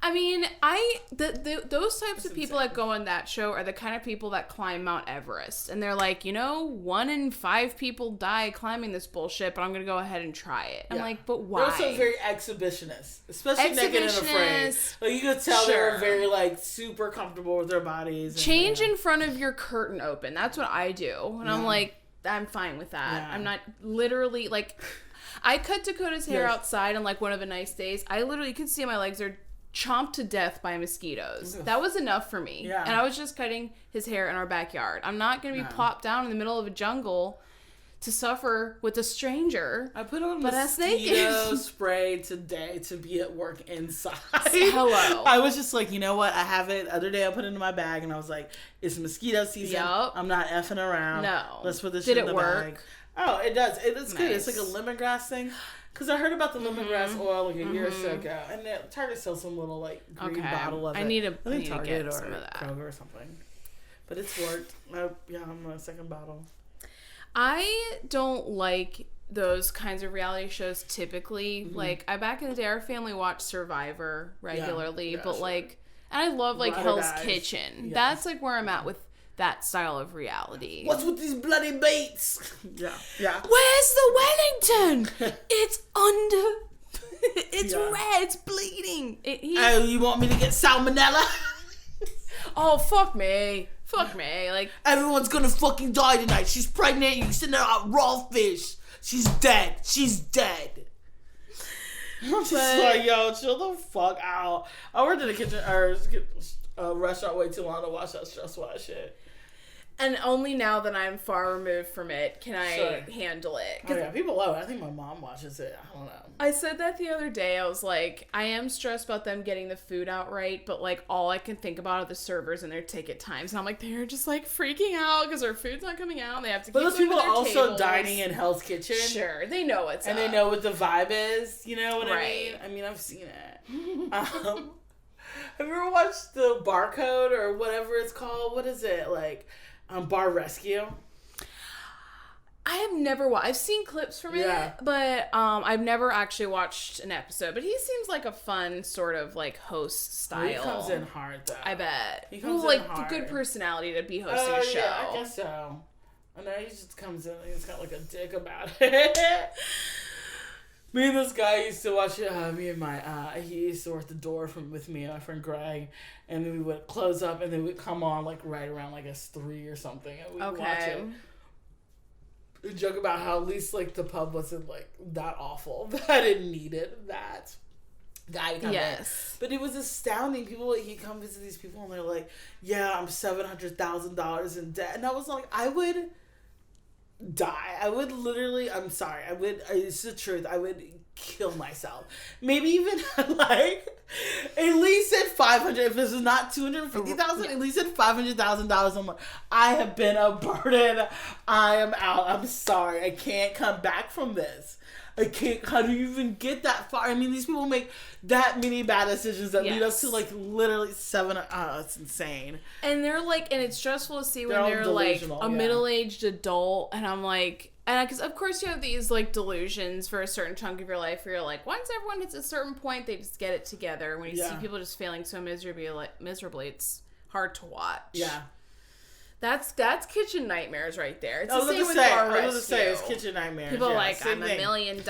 I mean, those types of people that go on that show are the kind of people that climb Mount Everest, and they're like, you know, 1 in 5 people die climbing this bullshit, but I'm gonna go ahead and try it. I'm like, but why? They're also very exhibitionist, especially naked and afraid. Exhibitionist. Like you could tell they're Sure. very like super comfortable with their bodies. And, Change you know. in front of your curtain open. That's what I do, and I'm like, I'm fine with that. Yeah. I'm not literally like, I cut Dakota's hair Yes. outside on like one of the nice days. I literally could see my legs are chomped to death by mosquitoes. That was enough for me. Yeah. And I was just cutting his hair in our backyard. I'm not going to be plopped down in the middle of a jungle to suffer with a stranger. I put on But that's mosquito naked. spray today to be at work inside. Hello. I was just like, you know what? I have it. The other day I put it in my bag and I was like, it's mosquito season. Yup. I'm not effing around. No. Let's put this Did shit in it the work? bag. Oh, it does. It's good. It's like a Nice. lemongrass thing. Because I heard about the lemongrass oil like a year or so ago. And Target sells some little like green Okay. bottle of it. I need to think get Target or some of that. Kroger or something. But it's worked. Yeah, I'm on a second bottle. I don't like those kinds of reality shows typically. Like, back in the day, our family watched Survivor regularly, Yeah, but sure. like, and I love like Ride or Hell's Die. Kitchen. Yes. That's like where I'm at with that style of reality. What's with these bloody baits? Yeah. Where's the Wellington? It's under. It's Yeah. red. It's bleeding. Oh, you want me to get salmonella? Oh, fuck me. Fuck me. Like, Everyone's gonna fucking die tonight. She's pregnant. You send her out raw fish. She's dead. She's dead. I'm just like, yo, chill the fuck out. I worked in a kitchen or restaurant way too long to watch that stressful ass shit. and only now that I'm far removed from it can I Sure. handle it. Oh yeah, people love it. I think my mom watches it. I don't know. I said that the other day. I was like, I am stressed about them getting the food out right, but like all I can think about are the servers and their ticket times. And I'm like, they're just like freaking out because their food's not coming out. And they have to But keep those going people to are their also tables. dining in Hell's Kitchen. Sure, they know what's And up. they know what the vibe is. You know what I Right. mean? I mean, I've seen it. Have you ever watched the Barcode or whatever it's called? What is it? Like, Bar Rescue? I have never watched. I've seen clips from it, but I've never actually watched an episode. But he seems like a fun sort of like host style. He comes in hard though. I bet. He comes in like hard. Good personality to be hosting a show. Yeah, I guess so. I know he just comes in and he's got like a dick about it. Me and this guy used to watch he used to work the door with me and my friend Greg, and then we would close up and then we'd come on like right around like 3 or something, and we'd watch it. We joke about how at least like the pub wasn't like that awful, that I didn't need it, that guy to come in. But it was astounding. People, he come visit these people and they're like, yeah, I'm $700,000 in debt, and I was like, I would die. I would literally, I'm sorry, it's the truth, I would kill myself. Maybe even like at least at 500, if this is not 250,000, at least at $500,000. I'm like, I have been a burden. I am out. I'm sorry. I can't come back from this. I can't. How do you even get that far? I mean, these people make that many bad decisions that lead us to like literally it's insane. And they're like, and it's stressful to see when they're like a middle-aged adult, and I'm like, and because of course you have these like delusions for a certain chunk of your life where you're like, once everyone hits a certain point, they just get it together. When you see people just failing so miserably, it's hard to watch. Yeah. That's kitchen nightmares right there. It's I was going to say, it's kitchen nightmares. People like, I'm $1 million,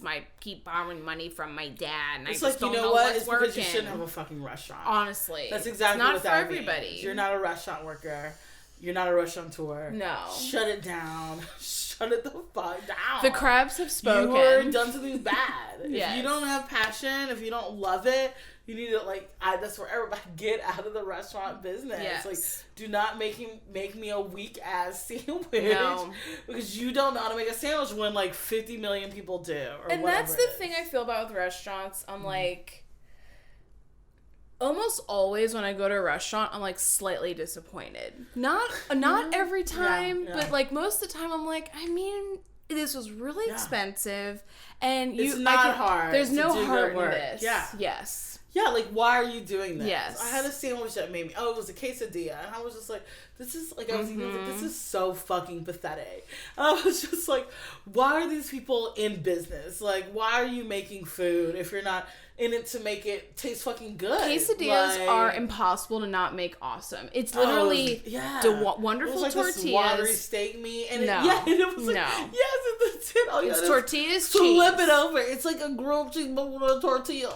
might keep borrowing money from my dad, and it's I just like, don't know what's it's working. Because you shouldn't have a fucking restaurant. Honestly. That's exactly what that means. Not for everybody. You're not a restaurant worker. You're not a restaurateur. No. Shut it down. Shut it the fuck down. The crabs have spoken. You are done something bad. Yes. If you don't have passion, if you don't love it, you need to that's where everybody get out of the restaurant business. Yes. Like, do not make me a weak ass sandwich. No. Because you don't know how to make a sandwich when like 50 million people do. And that's the thing I feel about with restaurants. I'm like, almost always when I go to a restaurant, I'm like slightly disappointed. Not every time, but like most of the time, I'm like, I mean, this was really expensive, and it's not hard. There's no heart in this. Yeah. Yes. Yeah, like, why are you doing this? Yes. I had a sandwich that made me, it was a quesadilla, and I was just like, this is, like, I was eating, I was like, this is so fucking pathetic. And I was just like, why are these people in business? Like, why are you making food if you're not in it to make it taste fucking good? Quesadillas are impossible to not make awesome. It's literally wonderful like tortillas. This watery steak meat. And and it was like, it's tin. It's tortillas, flip cheese. it over. It's like a grilled cheese but with a tortilla.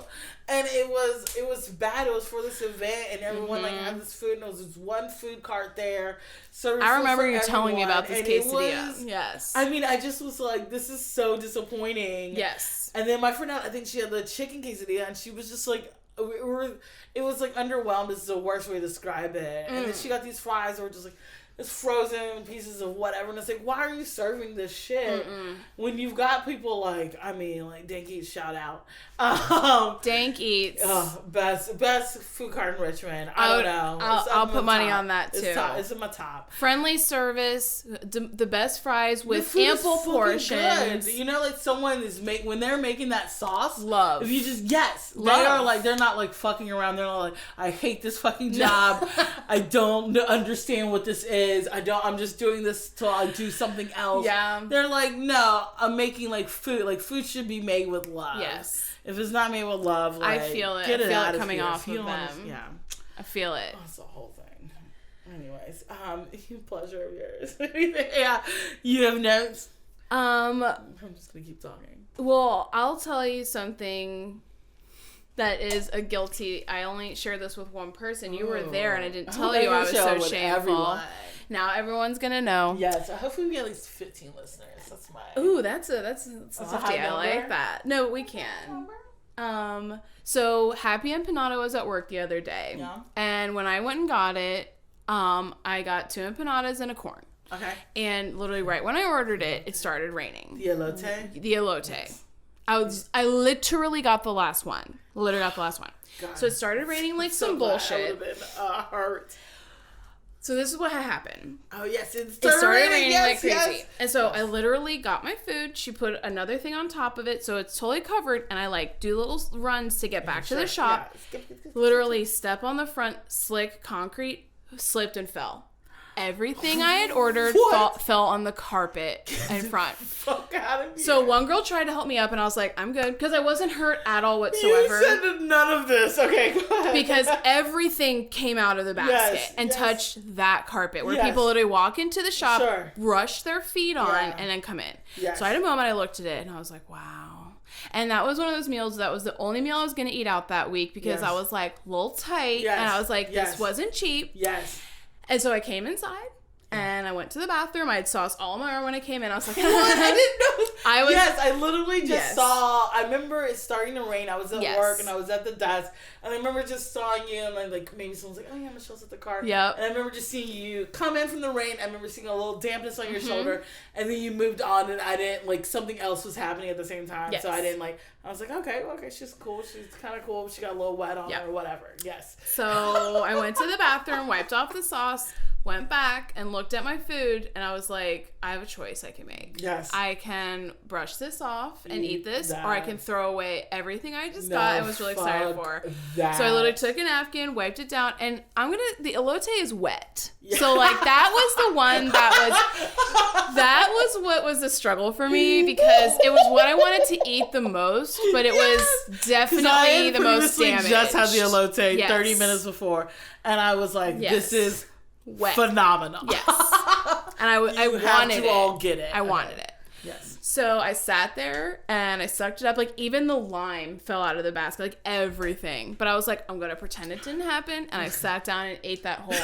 And it was bad. It was for this event, and everyone like had this food, and there was this one food cart there. I remember you telling me about this quesadilla. Yes. I mean, I just was like, this is so disappointing. Yes. And then my friend, I think she had the chicken quesadilla, and she was just like, it was like underwhelmed is the worst way to describe it. And then she got these fries that were just like, it's frozen pieces of whatever, and it's like, why are you serving this shit when you've got people like, I mean, like Dank Eats, shout out, Dank Eats, best food cart in Richmond. I don't know. I'll put money on that too. It's in my top. Friendly service, the best fries with ample portions. Good. You know, like someone is when they're making that sauce. Love. If you just Love. they are like, they're not like fucking around. They're not like, I hate this fucking job. I don't understand what this is. I'm just doing this till I do something else. Yeah. They're like, no, I'm making like food. Like, food should be made with love. Yes. If it's not made with love, like, I feel it. Get it out coming off of them. Yeah. I feel it. Oh, it's the whole thing. Anyways, pleasure of yours. Yeah. You have notes? I'm just gonna keep talking. Well, I'll tell you something that is a guilty. I only shared this with one person. You were there, and I didn't tell you. I was so shameful. Everyone. Now everyone's gonna know. Yes, hopefully we get at least 15 listeners. That's my. Ooh, that's a 50. I like that. No, we can. So Happy Empanada was at work the other day. Yeah. And when I went and got it, I got 2 empanadas and a corn. Okay. And literally right when I ordered it, it started raining. The elote? The elote. Yes. I literally got the last one. God. So it started raining like some bullshit. I would have been hurt. So this is what had happened. Oh, yes. It started raining yes, like crazy. Yes. And so I literally got my food. She put another thing on top of it, so it's totally covered. And I like do little runs to get back to the shop. Yeah. Literally step on the front slick concrete, slipped and fell. Everything I had ordered fell on the carpet in front. Fuck out of here. So one girl tried to help me up, and I was like, I'm good. Because I wasn't hurt at all whatsoever. You said none of this. Okay, go ahead. Because everything came out of the basket and touched that carpet where people literally walk into the shop, brush their feet on, and then come in. Yes. So I had a moment, I looked at it, and I was like, wow. And that was one of those meals that was the only meal I was going to eat out that week because I was like a little tight. And I was like, this wasn't cheap. Yes. And so I came inside. And I went to the bathroom. I had sauce all in my arm when I came in. I was like, what? I didn't know. Yes, I literally just saw. I remember it starting to rain. I was at work and I was at the desk, and I remember just sawing you, and like maybe someone's like, "Oh yeah, Michelle's at the car." Yep. And I remember just seeing you come in from the rain. I remember seeing a little dampness on your shoulder, and then you moved on, and I didn't like something else was happening at the same time, so I didn't like. I was like, okay, she's cool. She's kind of cool. She got a little wet on her or whatever. Yes. So I went to the bathroom, wiped off the sauce, went back and looked at my food, and I was like, I have a choice I can make. Yes. I can brush this off and eat this, or I can throw away everything I just got and was really excited for. So I literally took a napkin, wiped it down, and the elote is wet. Yeah. So like that was the one that was what was the struggle for me because it was what I wanted to eat the most, but it was definitely the most damaged. I just had the elote 30 minutes before, and I was like, this is wet. Phenomenal. Yes. And I wanted it. All get it. I wanted it. Yes. So I sat there and I sucked it up. Like even the lime fell out of the basket, like everything. But I was like, I'm gonna pretend it didn't happen. And I sat down and ate that whole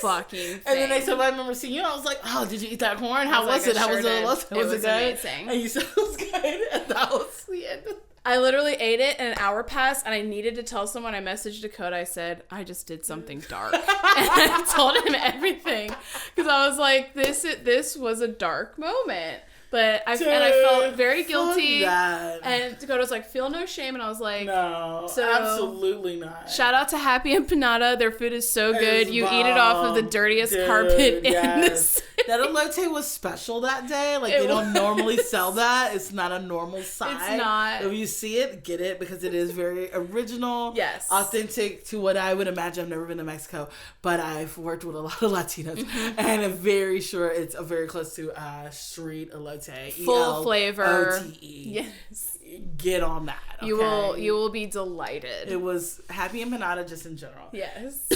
fucking thing. And then I remember seeing you. I was like, oh, did you eat that corn? How was it? How was it? Was it good? Amazing. And you said it was good. And that was the end. I literally ate it and an hour passed and I needed to tell someone. I messaged Dakota. I said, I just did something dark. And I told him everything. Because I was like, this was a dark moment. But I felt very guilty. And Dakota was like, feel no shame. And I was like, no, absolutely not. Shout out to Happy Empanada. Their food is so good. You eat it off of the dirtiest carpet in the city. That elote was special that day. Like, they don't normally sell that. It's not a normal size. It's not. If you see it, get it because it is very original. Yes. Authentic to what I would imagine. I've never been to Mexico, but I've worked with a lot of Latinos. And I'm very sure it's very close to street elote. Full flavor. O-T-E. Yes. Get on that. Okay? You will be delighted. It was Happy Empanada just in general. Yes.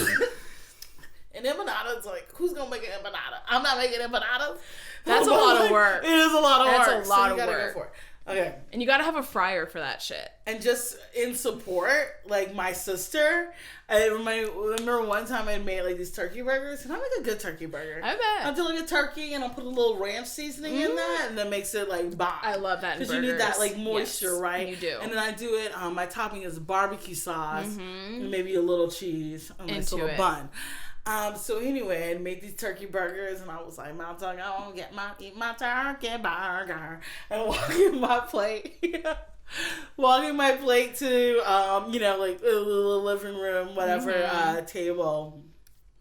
And empanadas, like, who's gonna make an empanada? I'm not making empanadas. That's a lot of work. It is a lot of work. That's a lot of work. Go for it. Okay. And you gotta have a fryer for that shit. And just in support, like my sister, I remember one time I made like these turkey burgers, and I make a good turkey burger. I bet. I'll do like a turkey, and I'll put a little ranch seasening in that, and that makes it like bomb. I love that in burgers. Because you need that like moisture, right? You do. And then I do it. My topping is barbecue sauce, and maybe a little cheese, a nice little bun. So anyway, I made these turkey burgers, and I was like, "My tongue, I want to eat my turkey burger," and walking my plate to, like the living room, whatever, table,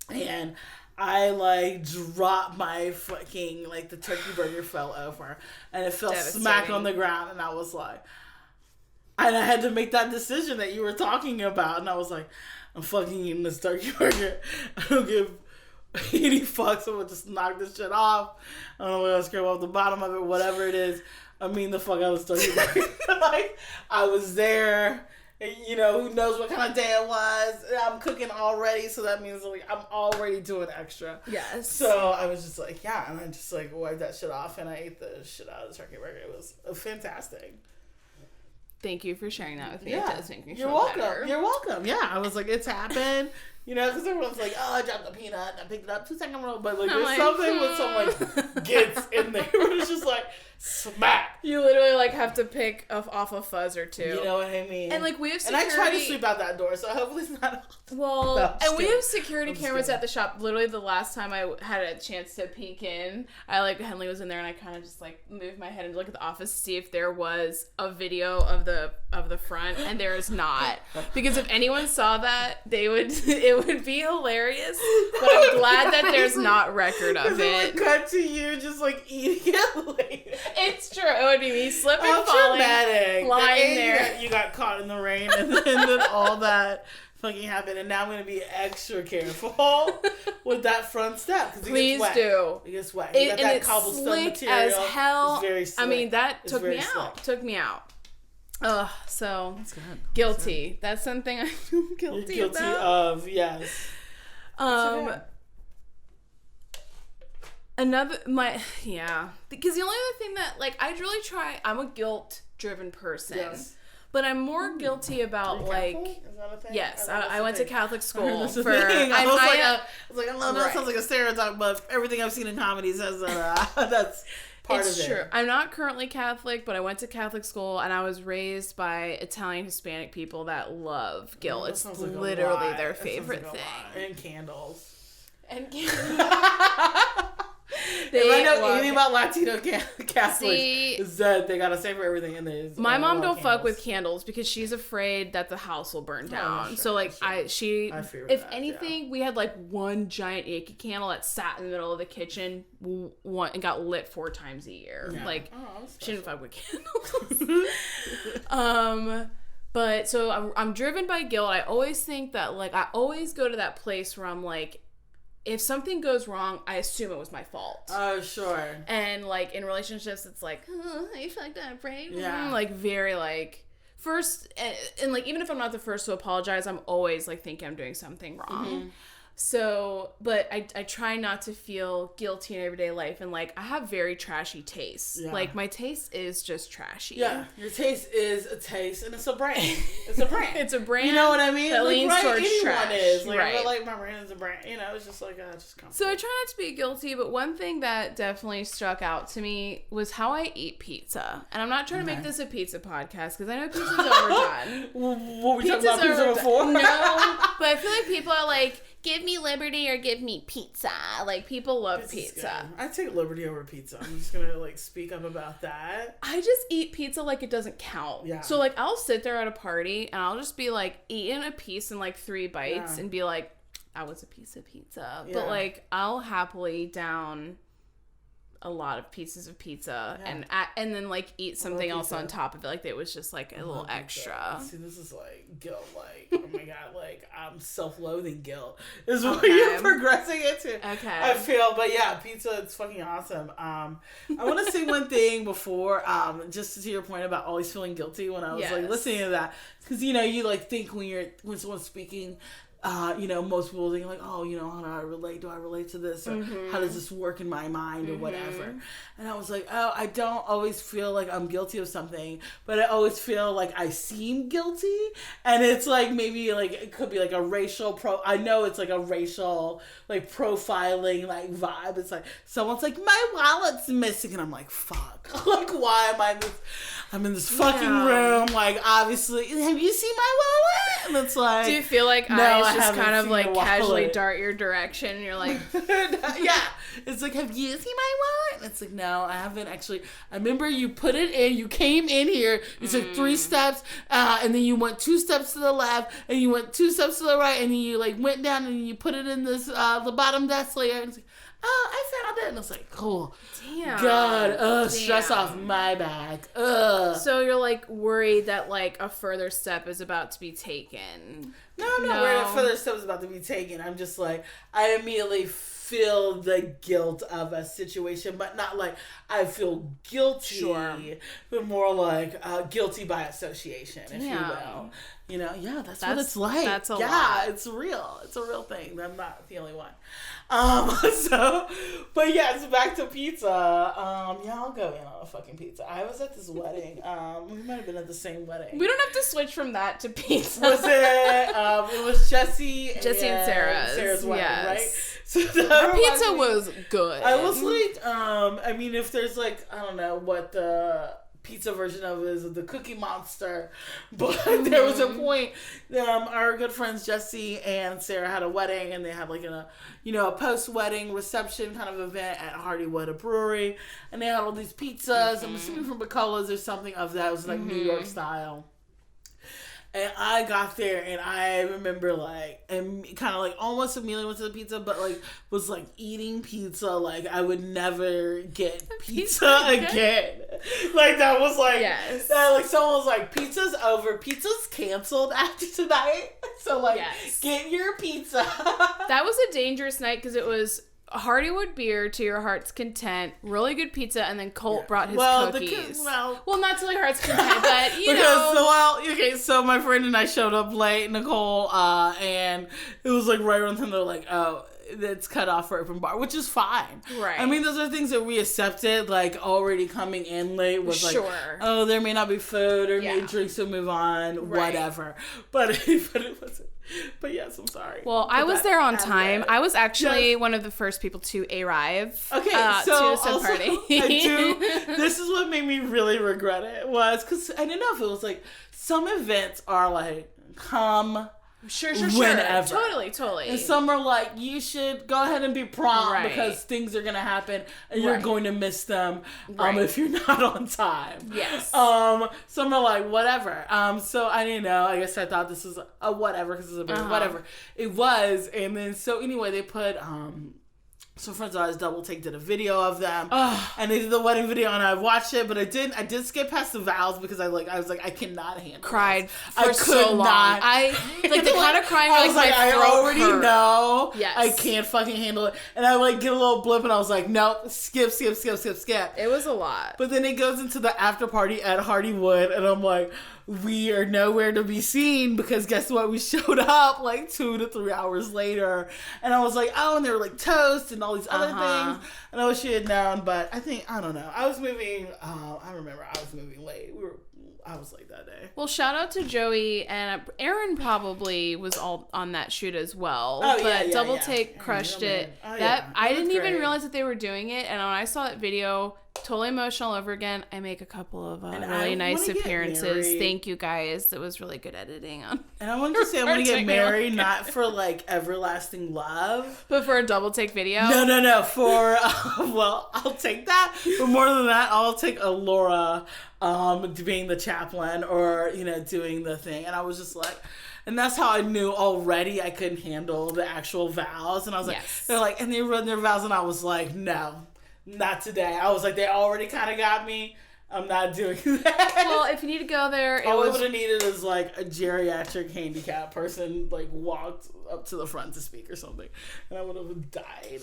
and I like dropped my fucking the turkey burger fell over, and it fell smack on the ground, and I was like, and I had to make that decision that you were talking about, and I was like, I'm fucking eating this turkey burger. I don't give any fucks. I'm gonna just knock this shit off. I don't know what I'll scrape off the bottom of it, whatever it is. I mean the fuck out of this turkey burger. Like, I was there. And, who knows what kind of day it was. I'm cooking already, so that means like I'm already doing extra. Yes. So I was just like, yeah, and I just like wiped that shit off, and I ate the shit out of the turkey burger. It was fantastic. Thank you for sharing that with me. Yeah. It does make me You're feel welcome. better. You're welcome. Yeah, I was like, it's happened. Because everyone's like, oh, I dropped the peanut and I picked it up 2 seconds ago. But like, there's something when someone gets in there. It's just like, smack. You literally like have to pick off a fuzz or two. You know what I mean? And like we have and security. I try to sweep out that door, so hopefully it's not. Well, No, and we kidding. have security cameras at the shop. Literally, the last time I had a chance to peek in, Henley was in there, and I kind of just like moved my head and look at the office to see if there was a video of the front, and there is not. Because if anyone saw that, it would be hilarious. But I'm glad that there's not record of it. Cut to you just like eating it later. It's true. It would be me slipping, How falling, dramatic. lying The there. that you got caught in the rain, and then all that fucking happened, and now I'm gonna be extra careful with that front step because it Please gets wet. do. It gets wet. You got And that it's cobblestone slick material. as hell. It's very slick. I mean, that It's took very me out. slick. Took me out. Ugh. So That's good. guilty. That's something I feel You're guilty guilty about. of, yes. Okay. Because the only other thing that like I really try. I'm a guilt driven person. Yes. But I'm more guilty about like. Catholic? Is that a thing? Yes, I know that's I a went to thing. Catholic school That's the for. thing. I was like, I love that Right. sounds like a stereotype, but everything I've seen in comedy says that that's part It's of true. it. I'm not currently Catholic, but I went to Catholic school and I was raised by Italian Hispanic people that love guilt. That It's sounds like a literally lot. their That sounds favorite like a lot. thing. And candles. And If I know love anything it. about Latino Catholics, See, is that they gotta save everything in there. my mom don't fuck with candles because she's afraid that the house will burn down. sure, so like sure. I fear if that, anything, we had like one giant Yankee candle that sat in the middle of the kitchen and got lit 4 times a year. Yeah. Like Oh, she didn't fuck with candles. But so I'm driven by guilt. I always think that like I always go to that place where I'm like, if something goes wrong, I assume it was my fault. Oh, sure. And like in relationships, it's like, oh, I fucked up, right? Yeah. Like very like first, and like even if I'm not the first to apologize, I'm always like thinking I'm doing something wrong. Mm-hmm. So, but I try not to feel guilty in everyday life, and like I have very trashy tastes. Yeah. Like my taste is just trashy. Yeah, your taste is a taste, and it's a brand. It's a brand. It's a brand. You know what I mean? that Like, leans right? towards Anyone trash. is. Like, I Right. feel like my brand is a brand. You know, it's just like, just come. So I try not to be guilty, but one thing that definitely struck out to me was how I eat pizza. And I'm not trying to make this a pizza podcast because I know pizza's overdone. What we talking about pizza overdone. before? No, but I feel like people are like, give me liberty or give me pizza. Like people love Pizza's pizza. good. I take liberty over pizza. I'm just gonna like speak up about that. I just eat pizza like it doesn't count. Yeah. So like I'll sit there at a party and I'll just be like eating a piece in like 3 bites Yeah. and be like, that was a piece of pizza. Yeah. But like I'll happily down a lot of pieces of pizza Yeah. and then like eat something else pizza. on top of it. Like it was just like a little extra. See, this is like guilt. Like, oh my god, like I'm self-loathing guilt is what Okay. you're progressing into. Okay. I feel, but yeah, pizza, it's fucking awesome. I want to say one thing before, just to your point about always feeling guilty when I was like Yes. listening to that, because you know you like think when someone's speaking. You know, most people think like, oh, you know, how do I relate? Do I relate to this? Or how does this work in my mind or whatever? And I was like, oh, I don't always feel like I'm guilty of something, but I always feel like I seem guilty. And it's like, maybe like, it could be like a racial I know it's like a racial, like profiling, like vibe. It's like, someone's like, my wallet's missing. And I'm like, fuck. Like, why am I I'm in this fucking room. Like, obviously, have you seen my wallet? And it's like, Do you feel like No, I eyes just haven't kind of seen like your wallet. casually dart your direction and you're like, yeah. It's like, have you seen my wallet? And it's like, no, I haven't actually. I remember you put it in, you came in here, you took 3 steps, and then you went 2 steps to the left, and you went 2 steps to the right, and then you like went down and you put it in this, the bottom desk layer, and it's like, oh, I found it. And it's like, cool. damn. God, stress Damn. off my back. Ugh. So you're like worried that like a further step is about to be taken. No, I'm not worried that further steps about to be taken. I'm just like, I immediately feel the guilt of a situation, but not like I feel guilty, Sure. but more like guilty by association, if you Damn. will. You know, yeah, that's what That's- it's like. that's a yeah, lot. it's real. It's a real thing. I'm not the only one. So, but yeah, it's back to pizza. Yeah, I'll go in on a fucking pizza. I was at this wedding. We might have been at the same wedding. We don't have to switch from that to pizza. Was it? It was Jesse and Sarah's wedding, yes. right? So Our pizza was good. I was like, I mean, if there's like, I don't know what the pizza version of it is the Cookie Monster. But there was a point, our good friends Jesse and Sarah had a wedding, and they had like a post-wedding reception kind of event at Hardywood, a brewery, and they had all these pizzas. I'm assuming from Bacola's or something of that. It was like New York style. And I got there, and I remember, like, and kind of, like, almost immediately went to the pizza, but, like, was, like, eating pizza like I would never get pizza again. Like, that was, like, like, someone was like, pizza's over. Pizza's canceled after tonight. So, like, get your pizza. That was a dangerous night because it was Hardywood beer to your heart's content, really good pizza, and then Colt brought his cookies. Well, not to your heart's content, but you know. So my friend and I showed up late, Nicole, and it was like right around the time they're like, oh, it's cut off for open bar, which is fine. Right. I mean, those are things that we accepted, like already coming in late was like, oh, there may not be food or maybe drinks to move on, whatever. But it wasn't. But yes, I'm sorry. Well, I was there on time. I was actually one of the first people to arrive. Okay, so to the party. This is what made me really regret it was because I didn't know if it was like some events are like come. Sure. Whenever. Totally. And some are like, you should go ahead and be prompt because things are going to happen and you're going to miss them if you're not on time. Yes. Some are like, whatever. So I didn't know. I guess I thought this was a whatever because it's a bit whatever. It was. And then, so anyway, they put, some friends of ours Double Take did a video of them, and they did the wedding video, and I watched it, but I did skip past the vows because I was like I cannot handle. Cried this. for so long. I like the kind of crying. I was like, I already know. Yes, I can't fucking handle it, and I like get a little blip, and I was like, nope, skip. It was a lot. But then it goes into the after party at Hardywood, and I'm like, we are nowhere to be seen because guess what? We showed up like 2 to 3 hours later, and I was like, oh, and they were like toast and all these other things, and I wish she had known, but I don't know. I was moving. I remember I was moving late. I was late that day. Well, shout out to Joey, and Aaron probably was all on that shoot as well. Oh, but Double Take crushed it. I didn't even realize that they were doing it, and when I saw that video, totally emotional over again. I make a couple of really nice appearances. Thank you guys. It was really good editing on. And I wanted to say I want to get married, not for like everlasting love, but for a Double Take video. No. For well, I'll take that. But more than that, I'll take a Laura being the chaplain or doing the thing. And I was just like. And that's how I knew already I couldn't handle the actual vows. And I was like, they're like, and they run their vows, and I was like, no. Not today. I was like, they already kind of got me. I'm not doing that. Well, if you need to go there, all I would have needed is like a geriatric handicap person like walked up to the front to speak or something, and I would have died.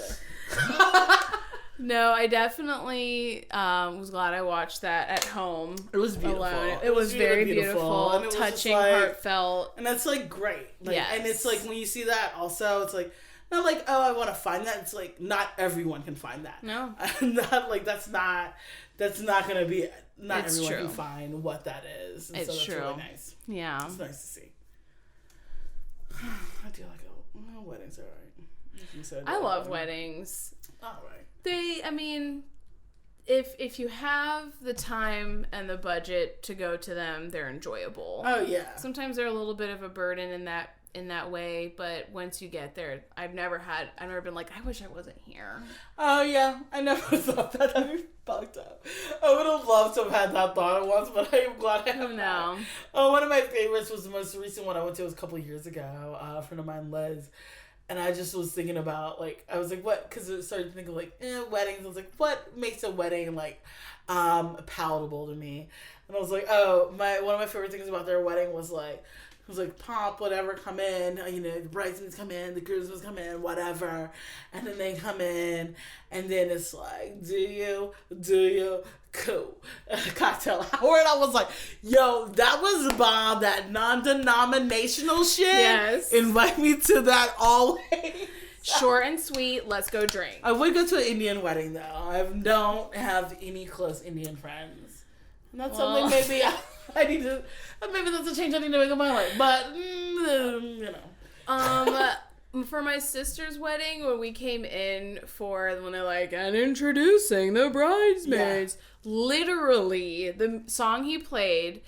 No, I definitely was glad I watched that at home. It was beautiful. Alone. It was very beautiful, and it was touching, like, heartfelt, and that's like great. Like, and it's like when you see that, also it's like. Not like, oh, I want to find that. It's like, not everyone can find that. No. Not like, that's not going to be, not it's everyone true. can find what that is. And it's so that's true. really nice. Yeah. It's nice to see. I do like weddings are alright. I love weddings. Alright. I mean, if you have the time and the budget to go to them, they're enjoyable. Oh, yeah. Sometimes they're a little bit of a burden in that way, but once you get there, I've never been like, I wish I wasn't here. Oh yeah, I never thought that. That'd be fucked up. I would have loved to have had that thought once, but I'm glad I have not. One of my favorites was the most recent one I went to. It was a couple of years ago. A friend of mine, Liz, and I just was thinking about like, I was like, what? Because I started thinking like, weddings. I was like, what makes a wedding like palatable to me? And I was like, one of my favorite things about their wedding was like. It was like, pomp, whatever, come in, the bridesmaids come in, the groomsmen come in, whatever, and then they come in, and then it's like, do you, cool, cocktail hour, and I was like, yo, that was bomb, that non-denominational shit, yes, invite me to that always. Short and sweet, let's go drink. I would go to an Indian wedding, though. I don't have any close Indian friends, and that's something maybe I need to. Maybe that's a change I need to make in my life, but For my sister's wedding, when we came in when they're like, and introducing the bridesmaids, literally, the song he played,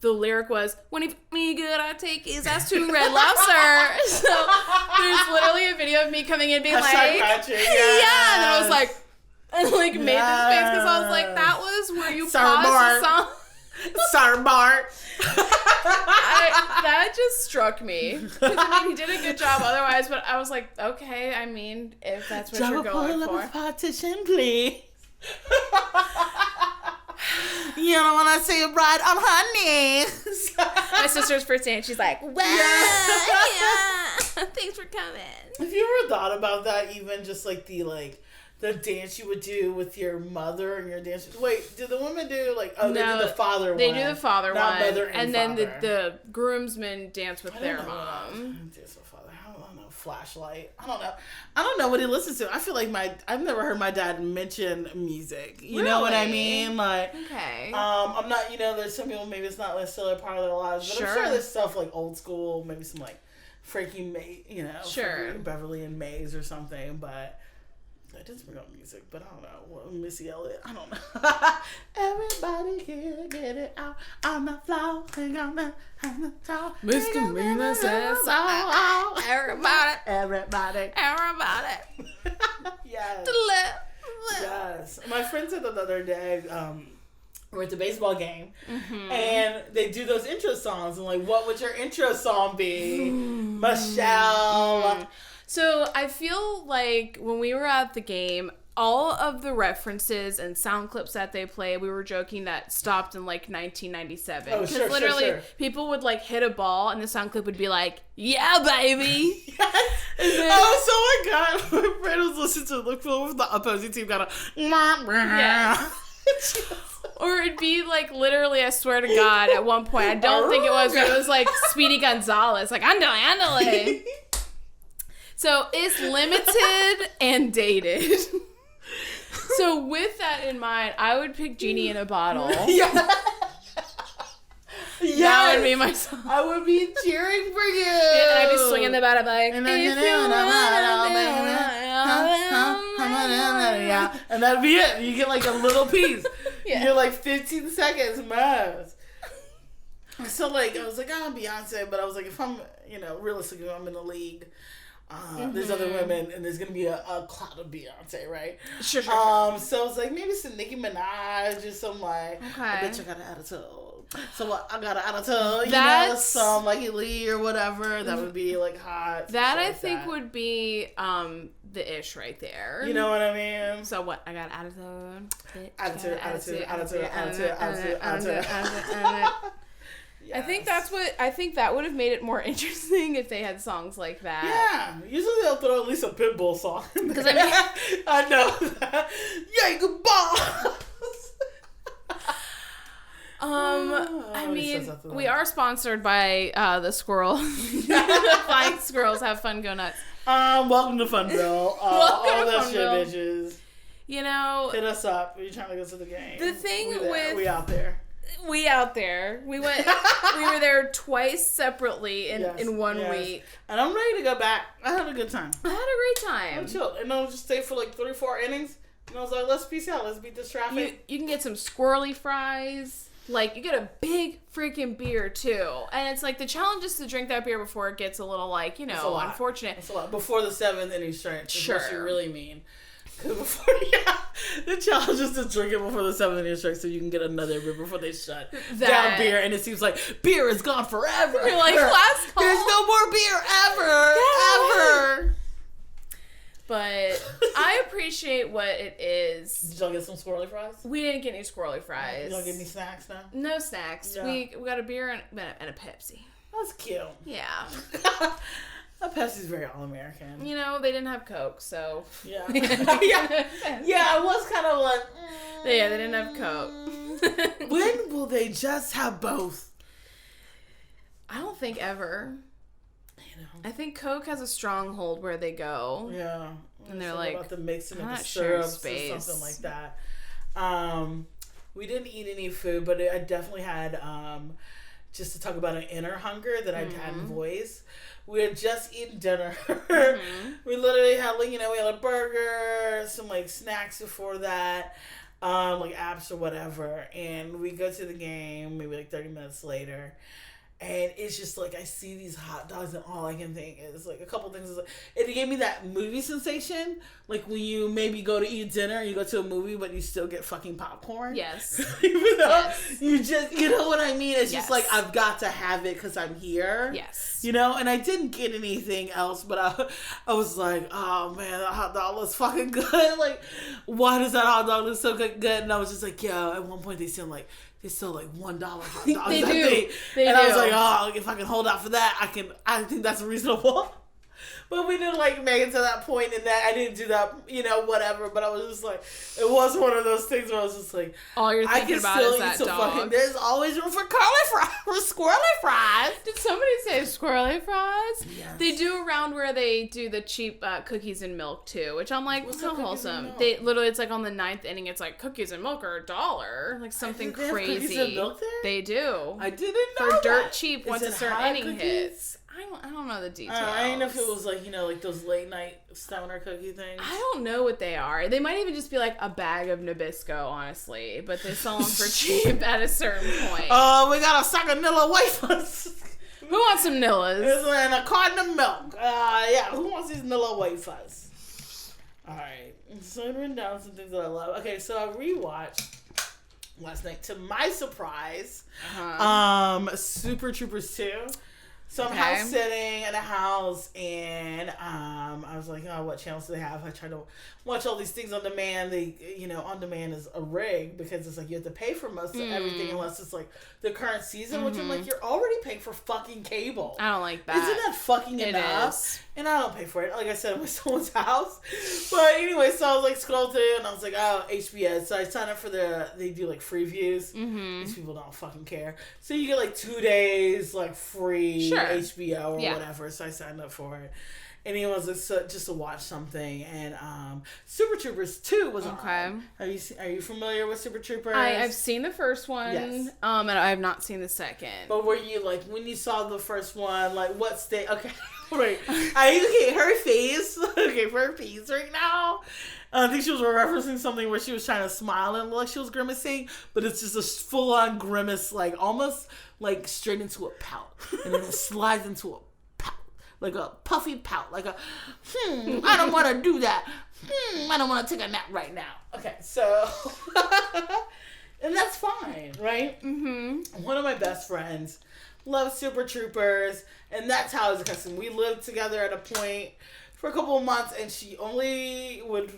the lyric was, when he fuck me good, I take his ass to Red Lobster. So there's literally a video of me coming in being like, Yes. yeah, and I was like, and like made this face because I was like, that was where you paused the song. Sorry, Bart. That just struck me. 'Cause, I mean, he did a good job otherwise, but I was like, okay, I mean, if that's what you're going for. Partition, please. You don't want to see a bride on her knees. My sister's first day, and she's like, wow, yeah. Thanks for coming. Have you ever thought about that, even just like the dance you would do with your mother and your dance? Wait, did the women do like? Oh, they do the father one. They do the father not one, mother and then the groomsmen dance with their mom. Dance with father. I don't know. Flashlight. I don't know. I don't know what he listens to. I feel like I've never heard my dad mention music. You know what I mean? Like, okay. I'm not. There's some people maybe it's not necessarily a part of their lives, but I'm sure there's stuff like old school, maybe some like Frankie May, Frankie Beverly and Mays or something, but. That doesn't bring up music, but I don't know. Missy Elliott, I don't know. Everybody here, get it out on the floor. On the top. Misdemeanor says everybody. Yes. Yes. My friend said that the other day, we're at the baseball game, and they do those intro songs, and like, what would your intro song be? Michelle. So I feel like when we were at the game, all of the references and sound clips that they play, we were joking that stopped in like 1997. Oh, because literally people would like hit a ball and the sound clip would be like, yeah, baby. Yes. Oh, so my God. My friend was listening to Look for the opposing team got a yeah. Or it'd be like literally, I swear to God, at one point, I don't think it was, but it was like Speedy Gonzalez, like andale. So it's limited and dated. So with that in mind, I would pick Genie in a Bottle. Yeah. That would be my song. I would be cheering for you. Yeah, and I'd be swinging the bat. I'm like, yeah, and that'd be it. You get like a little piece. You get like 15 seconds max. So like, I was like, I'm Beyonce, but I was like, if I'm, realistically, I'm in the league. There's other women, and there's gonna be a cloud of Beyonce, right? Sure. So I was like, maybe some Nicki Minaj or some like, I bet you got an attitude. So I got an attitude, some like Lee or whatever. That would be like hot. That I think would be the ish right there. You know what I mean? So what? I got attitude. Yes. I think that would have made it more interesting if they had songs like that. Yeah. Usually they'll throw at least a Pitbull song. Because I know that. Yay, goodbye. I mean, we are sponsored by the Squirrel. Flying Squirrels, have fun, go nuts. Welcome to Funville. All that shit, bitches. Hit us up. Are you trying to go to the game? The thing we out there. We out there. We went. We were there twice separately in one week. And I'm ready to go back. I had a good time. I had a great time. I'm chill. And I'll just stay for like 3-4 innings. And I was like, let's peace out. Let's beat this traffic. You can get some squirrely fries. Like, you get a big freaking beer, too. And it's like, the challenge is to drink that beer before it gets a little, like, unfortunate. It's a lot. Before the 7th inning stretch. Sure. What you really mean. Because the challenge is to drink it before the 7th inning stretch so you can get another beer before they shut down beer. And it seems like beer is gone forever. You're like, last call. There's no more beer ever. But I appreciate what it is. Did y'all get some squirrely fries? We didn't get any squirrely fries. Did y'all get any snacks now? No snacks. Yeah. We got a beer and a Pepsi. That's cute. Yeah. That Pepsi's very all-American. They didn't have Coke, so... Yeah. I was kind of like... Yeah, they didn't have Coke. When will they just have both? I don't think ever. I think Coke has a stronghold where they go. Yeah. And they're like... about the mixing of the syrups or something like that. We didn't eat any food, but I definitely had... just to talk about an inner hunger that I hadn't voiced. We had just eaten dinner. We literally had, like, we had a burger, some, like, snacks before that, like apps or whatever. And we go to the game maybe like 30 minutes later. And it's just like I see these hot dogs, and all I can think is like a couple things. It gave me that movie sensation, like when you maybe go to eat dinner, you go to a movie, but you still get fucking popcorn. Yes. Even though you just, you know what I mean? It's just like I've got to have it because I'm here. Yes. And I didn't get anything else, but I was like, oh man, that hot dog looks fucking good. Like, why does that hot dog look so good? And I was just like, yeah. At one point, they sell like $1 hot dogs. They do. I was like, oh, if I can hold out for that, I think that's reasonable. But we didn't like make it to that point, and that I didn't do that, whatever. But I was just like, it was one of those things where I was just like, all you're thinking about is that dog. There's always room for squirrely fries. Did somebody say squirrely fries? Yes. They do around where they do the cheap cookies and milk too, which I'm like, What's so wholesome. They literally, it's like on the 9th inning, it's like cookies and milk are $1, like something They have crazy. cookies and milk there? They do. I didn't know For that. dirt cheap once Is a it certain hot inning cookies? hits. I don't know the details. I didn't know if it was like, like those late night stoner cookie things. I don't know what they are. They might even just be like a bag of Nabisco, honestly, but they sell them for cheap at a certain point. We got a sack of Nilla wafers. Who wants some Nillas? And a carton of milk. Yeah, who wants these Nilla wafers? Alright, so I've written down some things that I love. Okay, so I rewatched last night, to my surprise, Super Troopers 2. So I'm house sitting at a house, and I was like, oh, what channels do they have? I try to watch all these things on demand. On demand is a rig, because it's like you have to pay for most of everything unless it's like the current season, which I'm like, you're already paying for fucking cable. I don't like that. Isn't that fucking enough? Is. And I don't pay for it. Like I said, it was someone's house. But anyway, so I was like scrolled through, and I was like, oh, HBS. So I signed up for they do like free views. These people don't fucking care. So you get like 2 days like free HBO or whatever. So I signed up for it. And it was just to watch something. And Super Troopers 2 was on. Are you familiar with Super Troopers? I've seen the first one. Yes. And I have not seen the second. But were you like, when you saw the first one, like what state? Okay. Right. Her face. Okay, for her face right now. I think she was referencing something where she was trying to smile and look like she was grimacing, but it's just a full-on grimace, like almost like straight into a pout, and then it slides into a pout, like a puffy pout, like a I don't want to do that. I don't want to take a nap right now. Okay, so and that's fine, right? One of my best friends loves Super Troopers, and that's how it's custom. We lived together at a point for a couple of months, and she only would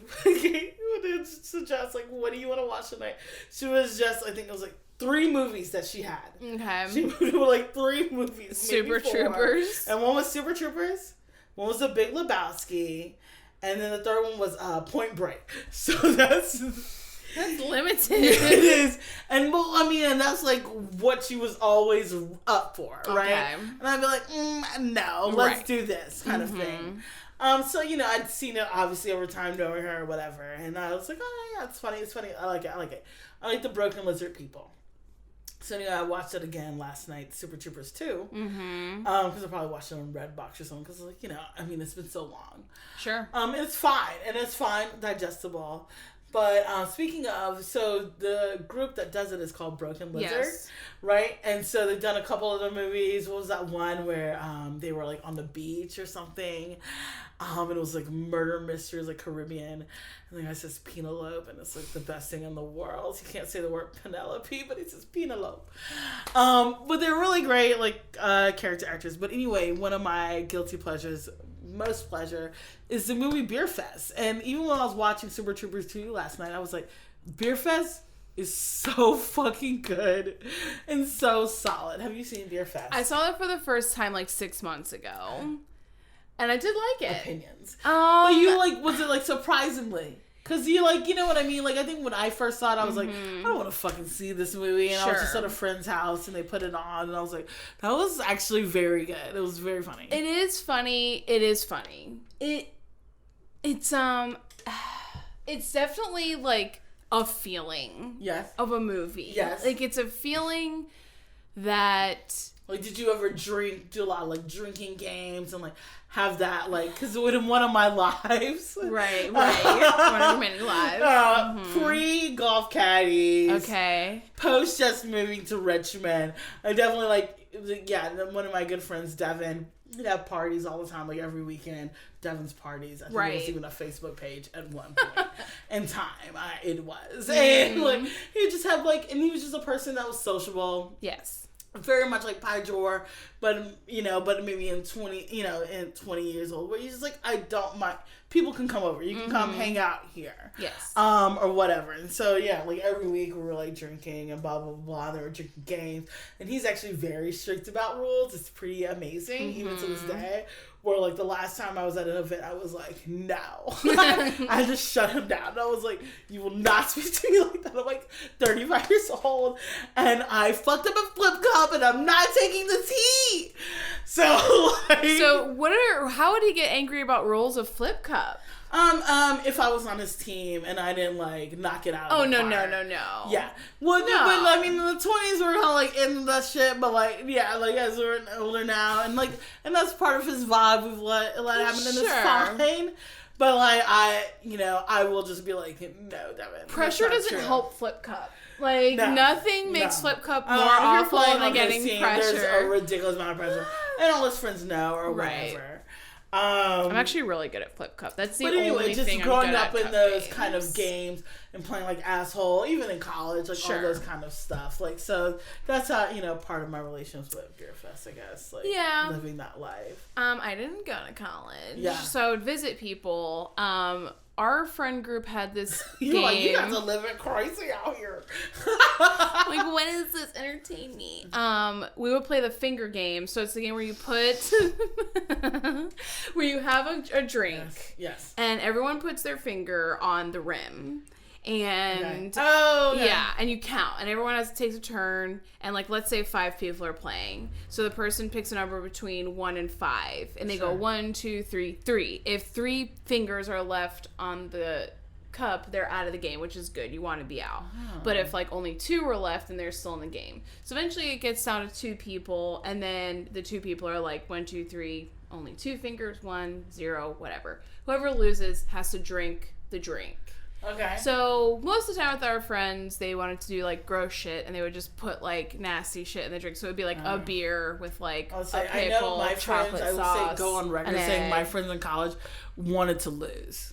suggest, like, what do you want to watch tonight? She was just, I think it was like 3 movies that she had. Okay. She would like 3 movies. Super Troopers. And one was Super Troopers, one was The Big Lebowski, and then the third one was Point Break. So that's limited. It is. And and that's like what she was always up for, right? Okay. And I'd be like, no, let's do this kind of thing. So, I'd seen it obviously over time, knowing her or whatever. And I was like, oh, yeah, it's funny. I like it. I like the Broken Lizard people. So, anyway, I watched it again last night, Super Troopers 2. Because I probably watched it on Redbox or something. Because, it's been so long. Sure. It's fine. And it's fine, digestible. But speaking of, so the group that does it is called Broken Lizard, right? And so they've done a couple of the movies. What was that one where they were like on the beach or something? And it was like murder mysteries, like Caribbean. And the guy says Penelope, and it's like the best thing in the world. He can't say the word Penelope, but he says Penelope. But they're really great, like character actors. But anyway, one of my guilty pleasures, most pleasure, is the movie Beer Fest. And even when I was watching Super Troopers 2 last night, I was like, Beer Fest is so fucking good and so solid. Have you seen Beer Fest? I saw it for the first time like 6 months ago, and I did like it. Opinions. But you was it like surprisingly? Because you know what I mean? Like, I think when I first saw it, I was like, I don't want to fucking see this movie. And I was just at a friend's house, and they put it on, and I was like, that was actually very good. It was very funny. It is funny. It is funny. It's definitely like a feeling. Yes. Of a movie. Yes. Like, it's a feeling that... Like, did you ever do a lot of, like, drinking games and, like, have that, like, because in one of my lives. Right. One of your many lives. Pre-golf caddies. Okay. Post just moving to Richmond. I definitely, like, one of my good friends, Devin, we'd have parties all the time, like, every weekend. Devin's parties. I think it was even a Facebook page at one point in time. It was. And, like, he would just have, like, and he was just a person that was sociable. Yes. Very much like Pie Drawer, but maybe in 20 years old, where you're just like, I don't mind. People can come over. You can come hang out here. Yes. Or whatever. And so, yeah, like every week we were like drinking and blah, blah, blah. They were drinking games. And he's actually very strict about rules. It's pretty amazing, even to this day. Where, like, the last time I was at an event, I was like, no. I just shut him down. I was like, you will not speak to me like that. I'm, like, 35 years old, and I fucked up a flip cup, and I'm not taking the tea. So, like... So, how would he get angry about rules of flip cup? If I was on his team and I didn't, like, knock it out. Oh, of the no. park. Yeah. Well, no. But, I mean, in the 20s, we were kind of, like, into that shit, but, like, yeah, like, as we're older now, and, like, and that's part of his vibe. We've let it happen, and it's fine. But, like, I will just be like, no, Devin. Pressure doesn't help flip cup. Like, nothing makes flip cup more awful than getting pressure. There's a ridiculous amount of pressure. And all his friends know, or whatever. I'm actually really good at flip cup. That's the only just thing I'm growing good up at in those games. kind of games and playing like asshole, even in college, like all those kind of stuff. Like, so that's how, part of my relations with Beer Fest, I guess. Like, living that life. I didn't go to college. Yeah. So I would visit people. Our friend group had this game. Like, you got to live it crazy out here. Like, when is this? Entertain me. We would play the finger game. So it's the game where you where you have a drink. Yes. And everyone puts their finger on the rim. And and you count, and everyone takes a turn, and like, let's say 5 people are playing, so the person picks a number between 1 and 5, and they go 1, 2, 3, 3. If 3 fingers are left on the cup, they're out of the game, which is good. You want to be out. But if like only 2 are left, then they're still in the game. So eventually it gets down to 2 people, and then the 2 people are like 1, 2, 3, only 2 fingers, 1, 0, whatever. Whoever loses has to drink the drink. Okay. So most of the time with our friends, they wanted to do like gross shit, and they would just put like nasty shit in the drink. So it would be like a beer with like a pickle, I know my chocolate friends. sauce. I would say go on record saying my friends in college wanted to lose.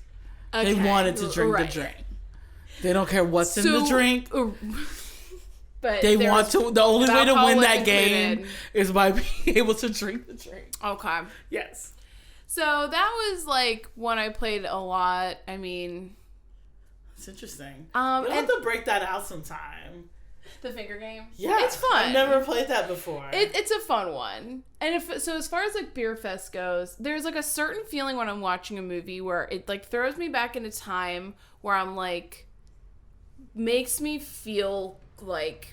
Okay. They wanted to drink the drink. They don't care what's in the drink. But they want to. The only way to win that game is by being able to drink the drink. Okay. Yes. So that was like one I played a lot. I mean. It's interesting. You'll have to break that out sometime. The finger game? Yeah. It's fun. I've never played that before. It's a fun one. And so as far as like Beer Fest goes, there's like a certain feeling when I'm watching a movie where it like throws me back into time where I'm like, makes me feel like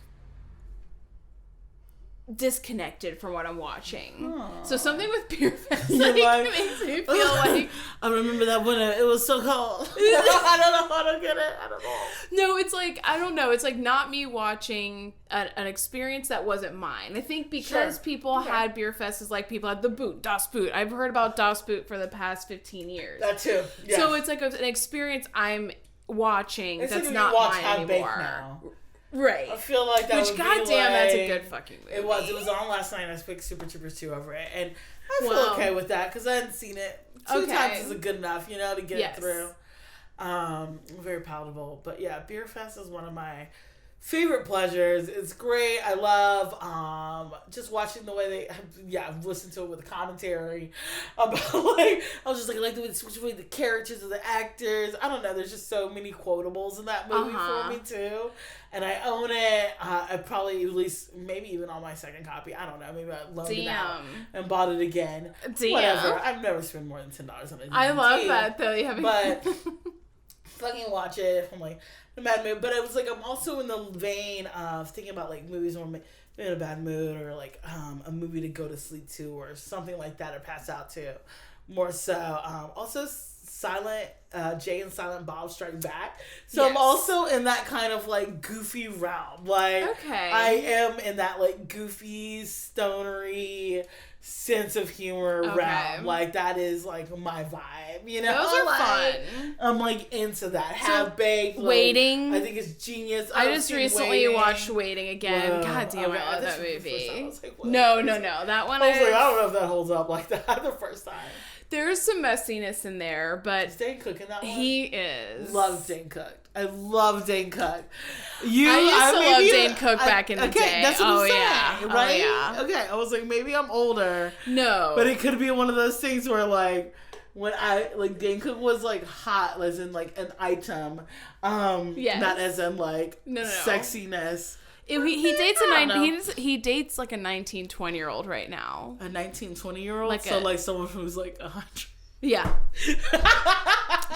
disconnected from what I'm watching. Aww. So something with Beer Fest like, makes me feel like I remember that when it was so cold. I don't get it. I don't know. No, it's like, I don't know. It's like not me watching an experience that wasn't mine. I think because people had Beer Fest is like people had the boot, Das Boot. I've heard about Das Boot for the past 15 years. That too. Yes. So it's like an experience I'm watching that's not mine anymore. Right. I feel like that would goddamn, that's a good fucking movie. It was on last night. I picked Super Troopers 2 over it. And I feel okay with that because I hadn't seen it. 2 times isn't good enough, to get it through. Very palatable. But yeah, Beer Fest is one of my favorite pleasures. It's great. I love just watching the way I've listened to it with the commentary about I was just like the way they switch away the characters of the actors. I don't know, there's just so many quotables in that movie for me too. And I own it. I probably at least maybe even on my second copy. I don't know. Maybe I loaned it out and bought it again. Whatever. I've never spent more than $10 on it. I love that though. But fucking watch it. I'm like in a bad mood. But it was like I'm also in the vein of thinking about like movies when I'm in a bad mood or like a movie to go to sleep to or something like that or pass out to. More so. Also Silent Jay and Silent Bob Strike Back. So Yes. I'm also in that kind of like goofy realm. Like Okay. I am in that like goofy, stonery sense of humor Okay. realm. Like that is like my vibe. You know, Those are like, fun. I'm like into that. Half baked. Like, Waiting. I think it's genius. I I've just seen recently Waiting. watched Waiting again. Whoa. God damn, Okay, I love this that was the first time I movie. was like, what? No. That one I was like, I don't know if that holds up like that the first time. there's some messiness in there, but Is Dane Cook in that one? he is. Love Dane Cook. I love Dane Cook. I used to love Dane Cook back in the day. That's what Oh, I'm saying, yeah. right? Oh, yeah. Okay, I was like, maybe I'm older, No. but it could be one of those things where like when I like Dane Cook was like hot, as in like an item, Yes. not as in like No. sexiness. he dates I don't know. he dates like a 19, 20-year-old right now. A 19, 20-year-old, Like so a- like someone who's like 100. Yeah.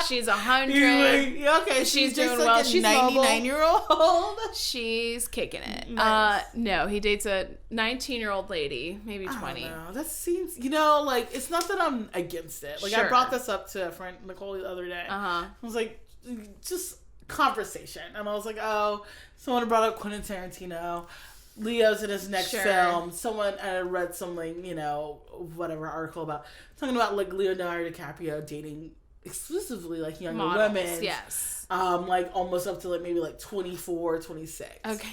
She's 100. Yeah, okay, she's just doing like well. a She's mobile. 99-year-old. She's kicking it. Nice. No, he dates a 19-year-old lady, maybe 20. I don't know. That seems, like, it's not that I'm against it. Like, I Sure. brought this up to a friend, Nicole, the other day. Uh-huh. I was like, just conversation. And I was like, oh, someone brought up Quentin Tarantino. Leo's in his next Sure. film. Someone read something, whatever article about, talking about, like, Leonardo DiCaprio dating exclusively, like, younger Models, women. yes. Like, almost up to, like, maybe, like, 24, 26. Okay.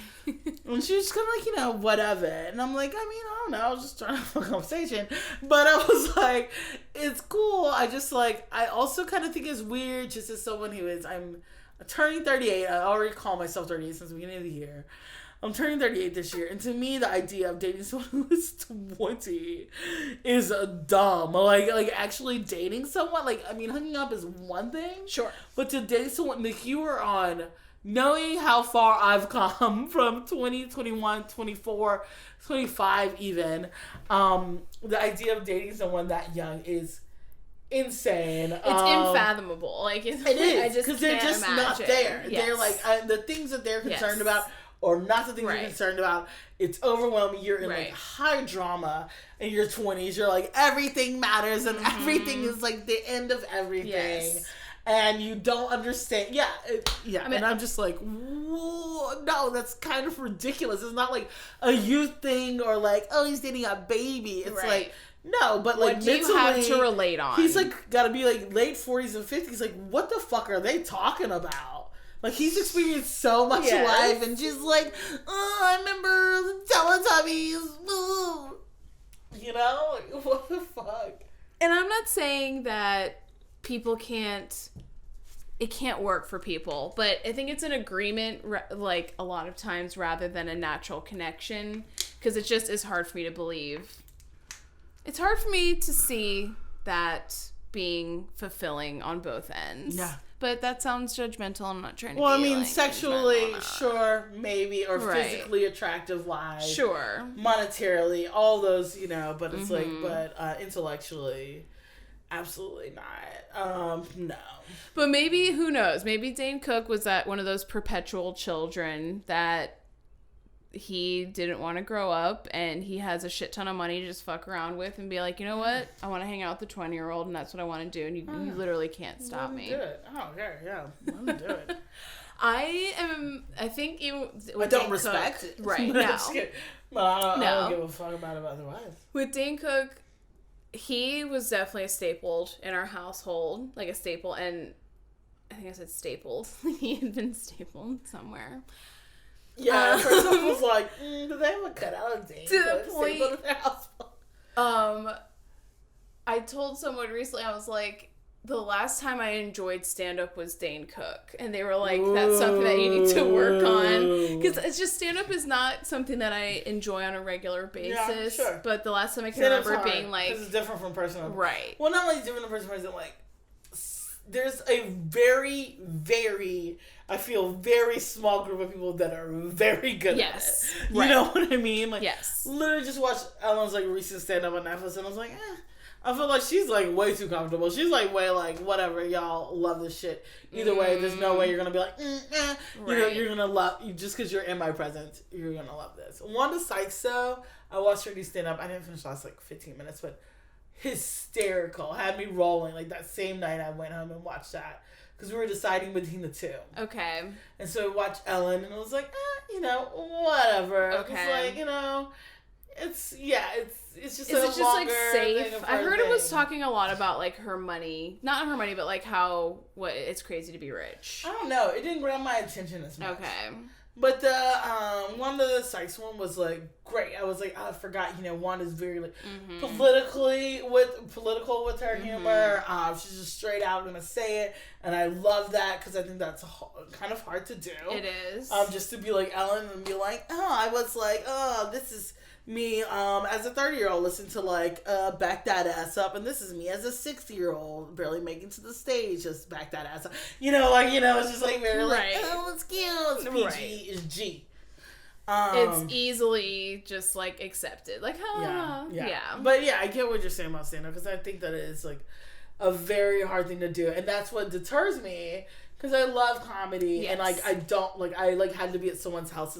And she was kind of like, whatever. And I'm like, I don't know. I was just trying to have a conversation. But I was like, it's cool. I just, like, I also kind of think it's weird just as someone who is, I'm turning 38. I already call myself 38 since the beginning of the year. I'm turning 38 this year. And to me, the idea of dating someone who is 20 is dumb. Like actually dating someone, like, I mean, hooking up is one thing. Sure. But to date someone, like, you were on, knowing how far I've come from 20, 21, 24, 25 even, the idea of dating someone that young is insane. It's unfathomable. Like, it is, just because they're can't just not imagine. there. Yes. They're like, the things that they're concerned Yes. about or not the things Right. you're concerned about. It's overwhelming. You're in Right. like high drama in your 20s. You're like, everything matters and everything is like the end of everything. Yes. And you don't understand. Yeah. I mean- and I'm just like, whoa, no, that's kind of ridiculous. It's not like a youth thing or like, oh, he's dating a baby. It's Right. like, no, but like What do you have mentally, to relate on? he's like got to be like late 40s and 50s. Like, what the fuck are they talking about? Like, he's experienced so much Yes. life, and she's like, oh, I remember the Teletubbies. Ooh. Like, what the fuck? And I'm not saying that people it can't work for people, but I think it's an agreement, like, a lot of times rather than a natural connection, because it just is hard for me to believe. It's hard for me to see that being fulfilling on both ends. Yeah. But that sounds judgmental. I'm not trying to Well, I be, mean, like, sexually, judgmental. sure, maybe, or Right. physically attractive wise. Sure. Monetarily, all those, but it's like, Mm-hmm. but intellectually, absolutely not. No. But maybe, who knows? Maybe Dane Cook was that one of those perpetual children that he didn't want to grow up, and he has a shit ton of money to just fuck around with and be like, you know what? I want to hang out with the 20-year-old, and that's what I want to do, and you literally can't stop me. Do it. I don't care. Yeah, let me do it. I think even I with don't Dane respect Cook, it. right? But No. I'm scared. But I No. don't give a fuck about it otherwise. With Dane Cook, he was definitely a staple in our household, like a staple, and I think I said stapled. He had been stapled somewhere. Yeah, at first I was like, do they have a cutout of Dane? To the Cook point- stapled in their house? I told someone recently, I was like, the last time I enjoyed stand-up was Dane Cook. And they were like, that's something that you need to work on. Because it's just, stand-up is not something that I enjoy on a regular basis. sure. But the last time I can Stand-up's remember hard, being like, 'cause it's different from person. right. Well, not only different from person to person, like, there's a very, very, I feel, very small group of people that are very good Yes, at it. You right. know what I mean? Like, Yes. literally just watched Ellen's, like, recent stand-up on Netflix, and I was like, I feel like she's, like, way too comfortable. She's, like, way, like, whatever, y'all love this shit. Either way, there's no way you're gonna be like, You know, Right. you're gonna love, just because you're in my presence, you're gonna love this. Wanda Sykes, though, I watched her do stand-up. I didn't finish the last, like, 15 minutes, but hysterical. Had me rolling. Like that same night I went home and watched that. Because we were deciding between the two. Okay. And so we watched Ellen and it was like, whatever. Okay. It's like, it's just Is it just like safe? thing of I her heard it was thing. talking a lot about like her money, not her money, but like how it's crazy to be rich. I don't know. It didn't grab my attention as much. Okay. But the one of the Sykes one was like great. I was like, I forgot. Wanda's very like political with her humor. She's just straight out gonna say it, and I love that because I think that's kind of hard to do. It is. Just to be like Ellen and be like, I was like, this is me as a 30-year-old listen to like back that ass up, and this is me as a 60-year-old barely making to the stage, just back that ass up. It's just like very like, it's cute. It's PG. Right. It's G. It's easily just like accepted. Like, yeah. But yeah, I get what you're saying about stand-up because I think that it is like a very hard thing to do, and that's what deters me because I love comedy and like I don't like I like had to be at someone's house.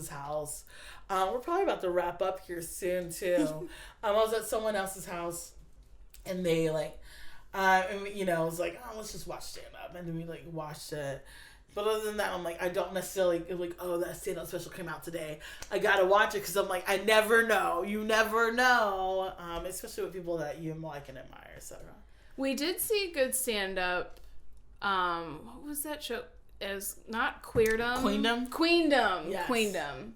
We're probably about to wrap up here soon too. I was at someone else's house, and they like, I was like, let's just watch stand up, and then we like watched it. But other than that, I'm like, I don't necessarily like, that stand up special came out today. I gotta watch it because I'm like, I never know. You never know, especially with people that you like and admire, etc. We did see good stand up. What was that show? It was not Queerdom. Queendom. Yes. Queendom.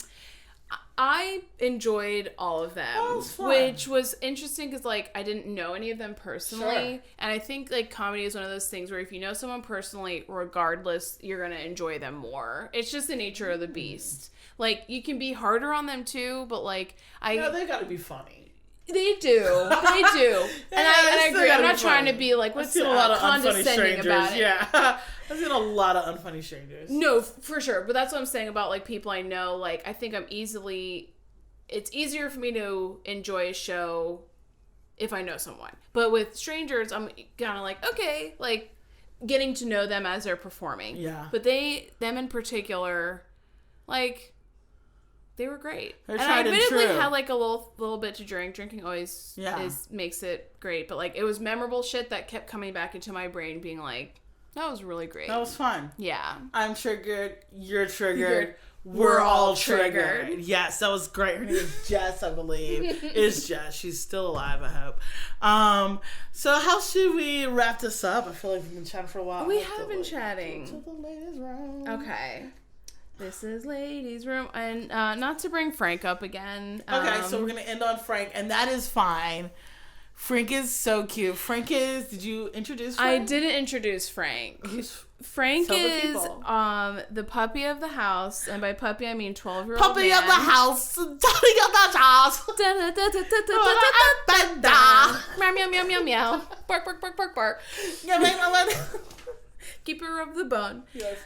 I enjoyed all of them, Oh, it was fun. which was interesting because like I didn't know any of them personally, Sure. and I think like comedy is one of those things where if you know someone personally, regardless, you're gonna enjoy them more. It's just the nature of the beast. Like you can be harder on them too, but like they gotta be funny. They do, and I agree. I'm not trying to be like what's I've seen a lot of unfunny condescending strangers. about it. Yeah, I've seen a lot of unfunny strangers. No, for sure. But that's what I'm saying about like people I know. Like I think it's easier for me to enjoy a show if I know someone. But with strangers, I'm kind of like, okay, like getting to know them as they're performing. Yeah. But them in particular, like they were great. They're And I tried and admittedly true. had like a little bit to drink. Drinking always makes it great. But like it was memorable shit that kept coming back into my brain being like, that was really great. That was fun. Yeah. I'm triggered. You're triggered. We're all triggered. Yes, that was great. Her name is Jess, I believe. Is Jess. She's still alive, I hope. So how should we wrap this up? I feel like we've been chatting for a while. We have been chatting. To the ladies' room. Okay. This is ladies' room. And not to bring Frank up again. Okay, so we're going to end on Frank, and that is fine. Frank is so cute. Did you introduce Frank? I didn't introduce Frank. Frank Tell the is people. the puppy of the house, and by puppy I mean 12-year-old Puppy man. of the house. Daddy of the house. Meow meow meow meow meow. Bark bark bark bark bark. Keeper of the bone. Yes.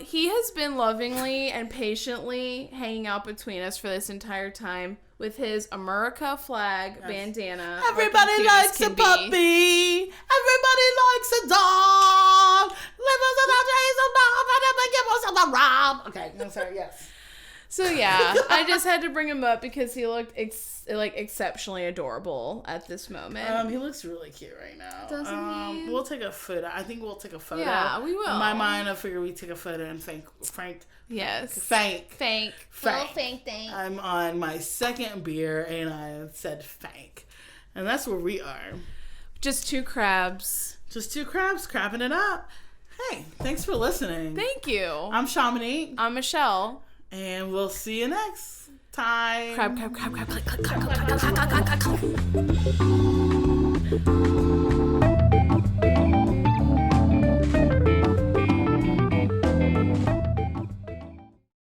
He has been lovingly and patiently hanging out between us for this entire time with his America flag bandana. Everybody looking cute as likes a can be. puppy. Everybody likes a dog. Livers in the days of love and never give us a rob. Okay, I'm sorry, yes. So yeah, I just had to bring him up because he looked exceptionally adorable at this moment. He looks really cute right now. Doesn't he? We'll take a photo. I think we'll take a photo. Yeah, we will. In my mind, I figure we take a photo and thank Frank. Yes. Thank. Little Frank. I'm on my second beer and I said thank. And that's where we are. Just two crabs. Just two crabs crapping it up. Hey, thanks for listening. Thank you. I'm Shamanique. I'm Michelle. And we'll see you next time. Crab.